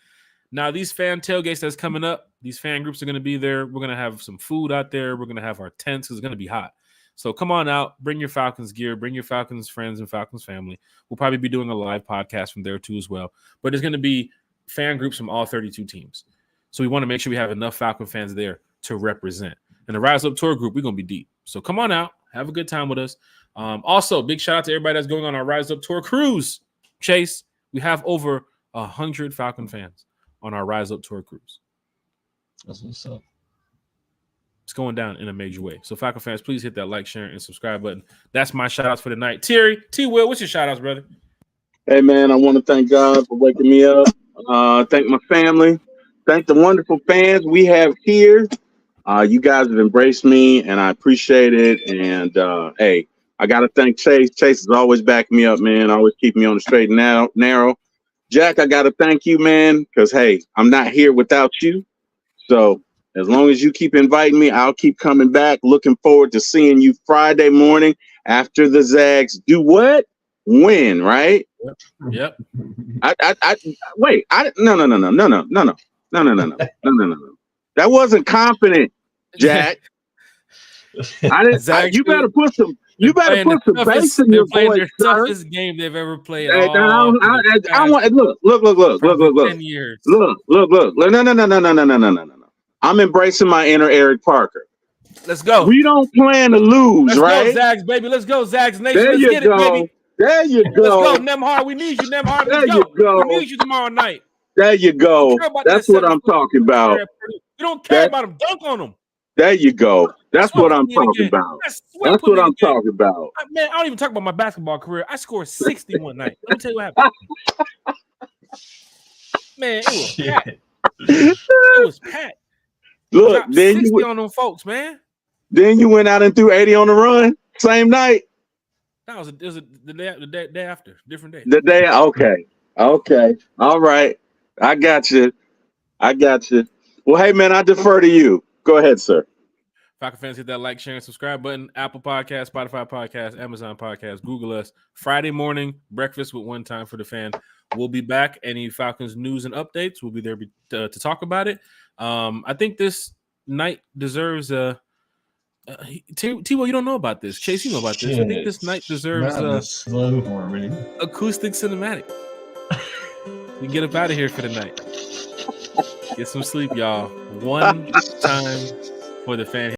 Now, these fan tailgates that's coming up, these fan groups are going to be there. We're going to have some food out there. We're going to have our tents because it's going to be hot. So come on out, bring your Falcons gear, bring your Falcons friends and Falcons family. We'll probably be doing a live podcast from there too as well. But there's going to be fan groups from all 32 teams. So we want to make sure we have enough Falcon fans there to represent. And the Rise Up Tour group, we're going to be deep. So come on out, have a good time with us. Also, big shout out to everybody that's going on our Rise Up Tour cruise. Chase, we have over 100 Falcon fans on our Rise Up Tour cruise. That's what's up. It's going down in a major way. So Falcon fans, please hit that like, share, and subscribe button. That's my shout outs for the night. Terry, T. Will, what's your shout outs, brother? Hey, man, I want to thank God for waking me up. Thank my family. Thank the wonderful fans we have here. You guys have embraced me, and I appreciate it. And, hey, I got to thank Chase. Chase is always backing me up, man. Always keeping me on the straight and narrow. Jack, I got to thank you, man, because, hey, I'm not here without you. So as long as you keep inviting me, I'll keep coming back. Looking forward to seeing you Friday morning after the Zags do what? Win, right? Yep. Wait. No. That wasn't confident, Jack. I didn't. You better put some. You better put some bass in your voice, their sir. toughest game they've ever played. I want look. 10 years. Look. No. I'm embracing my inner Eric Parker. Let's go. We don't plan to lose, Let's right? Go, Zags, baby. Let's go, Zags Nation. There Let's you get go. it, baby. There you go. Let's go, Nemhard. We need you, Nemhard. There Let's you go. We need you tomorrow night. There you go. That's what I'm talking about. You don't care about them. Dunk on them. There you go. That's what I'm talking about. That's what I'm talking about. Man, I don't even talk about my basketball career. I scored 60 one night. Let me tell you what happened. Man, it was packed. It was packed. Look, then 60 you on them folks, man. Then you went out and threw 80 on the run same night. That was the day after, different day. The day, okay, all right. I got you. Well, hey man, I defer to you. Go ahead, sir. Falcon fans, hit that like, share, and subscribe button. Apple Podcast, Spotify Podcast, Amazon Podcast, Google us. Friday morning, breakfast with One Time for the Fan. We'll be back. Any Falcons news and updates, we'll be there to talk about it. I think this night deserves a T-Will, you don't know about this. Chase, you know about this. I think this night deserves slow harmony. Acoustic cinematic. We get up out of here for the night. Get some sleep, y'all. One time for the fan.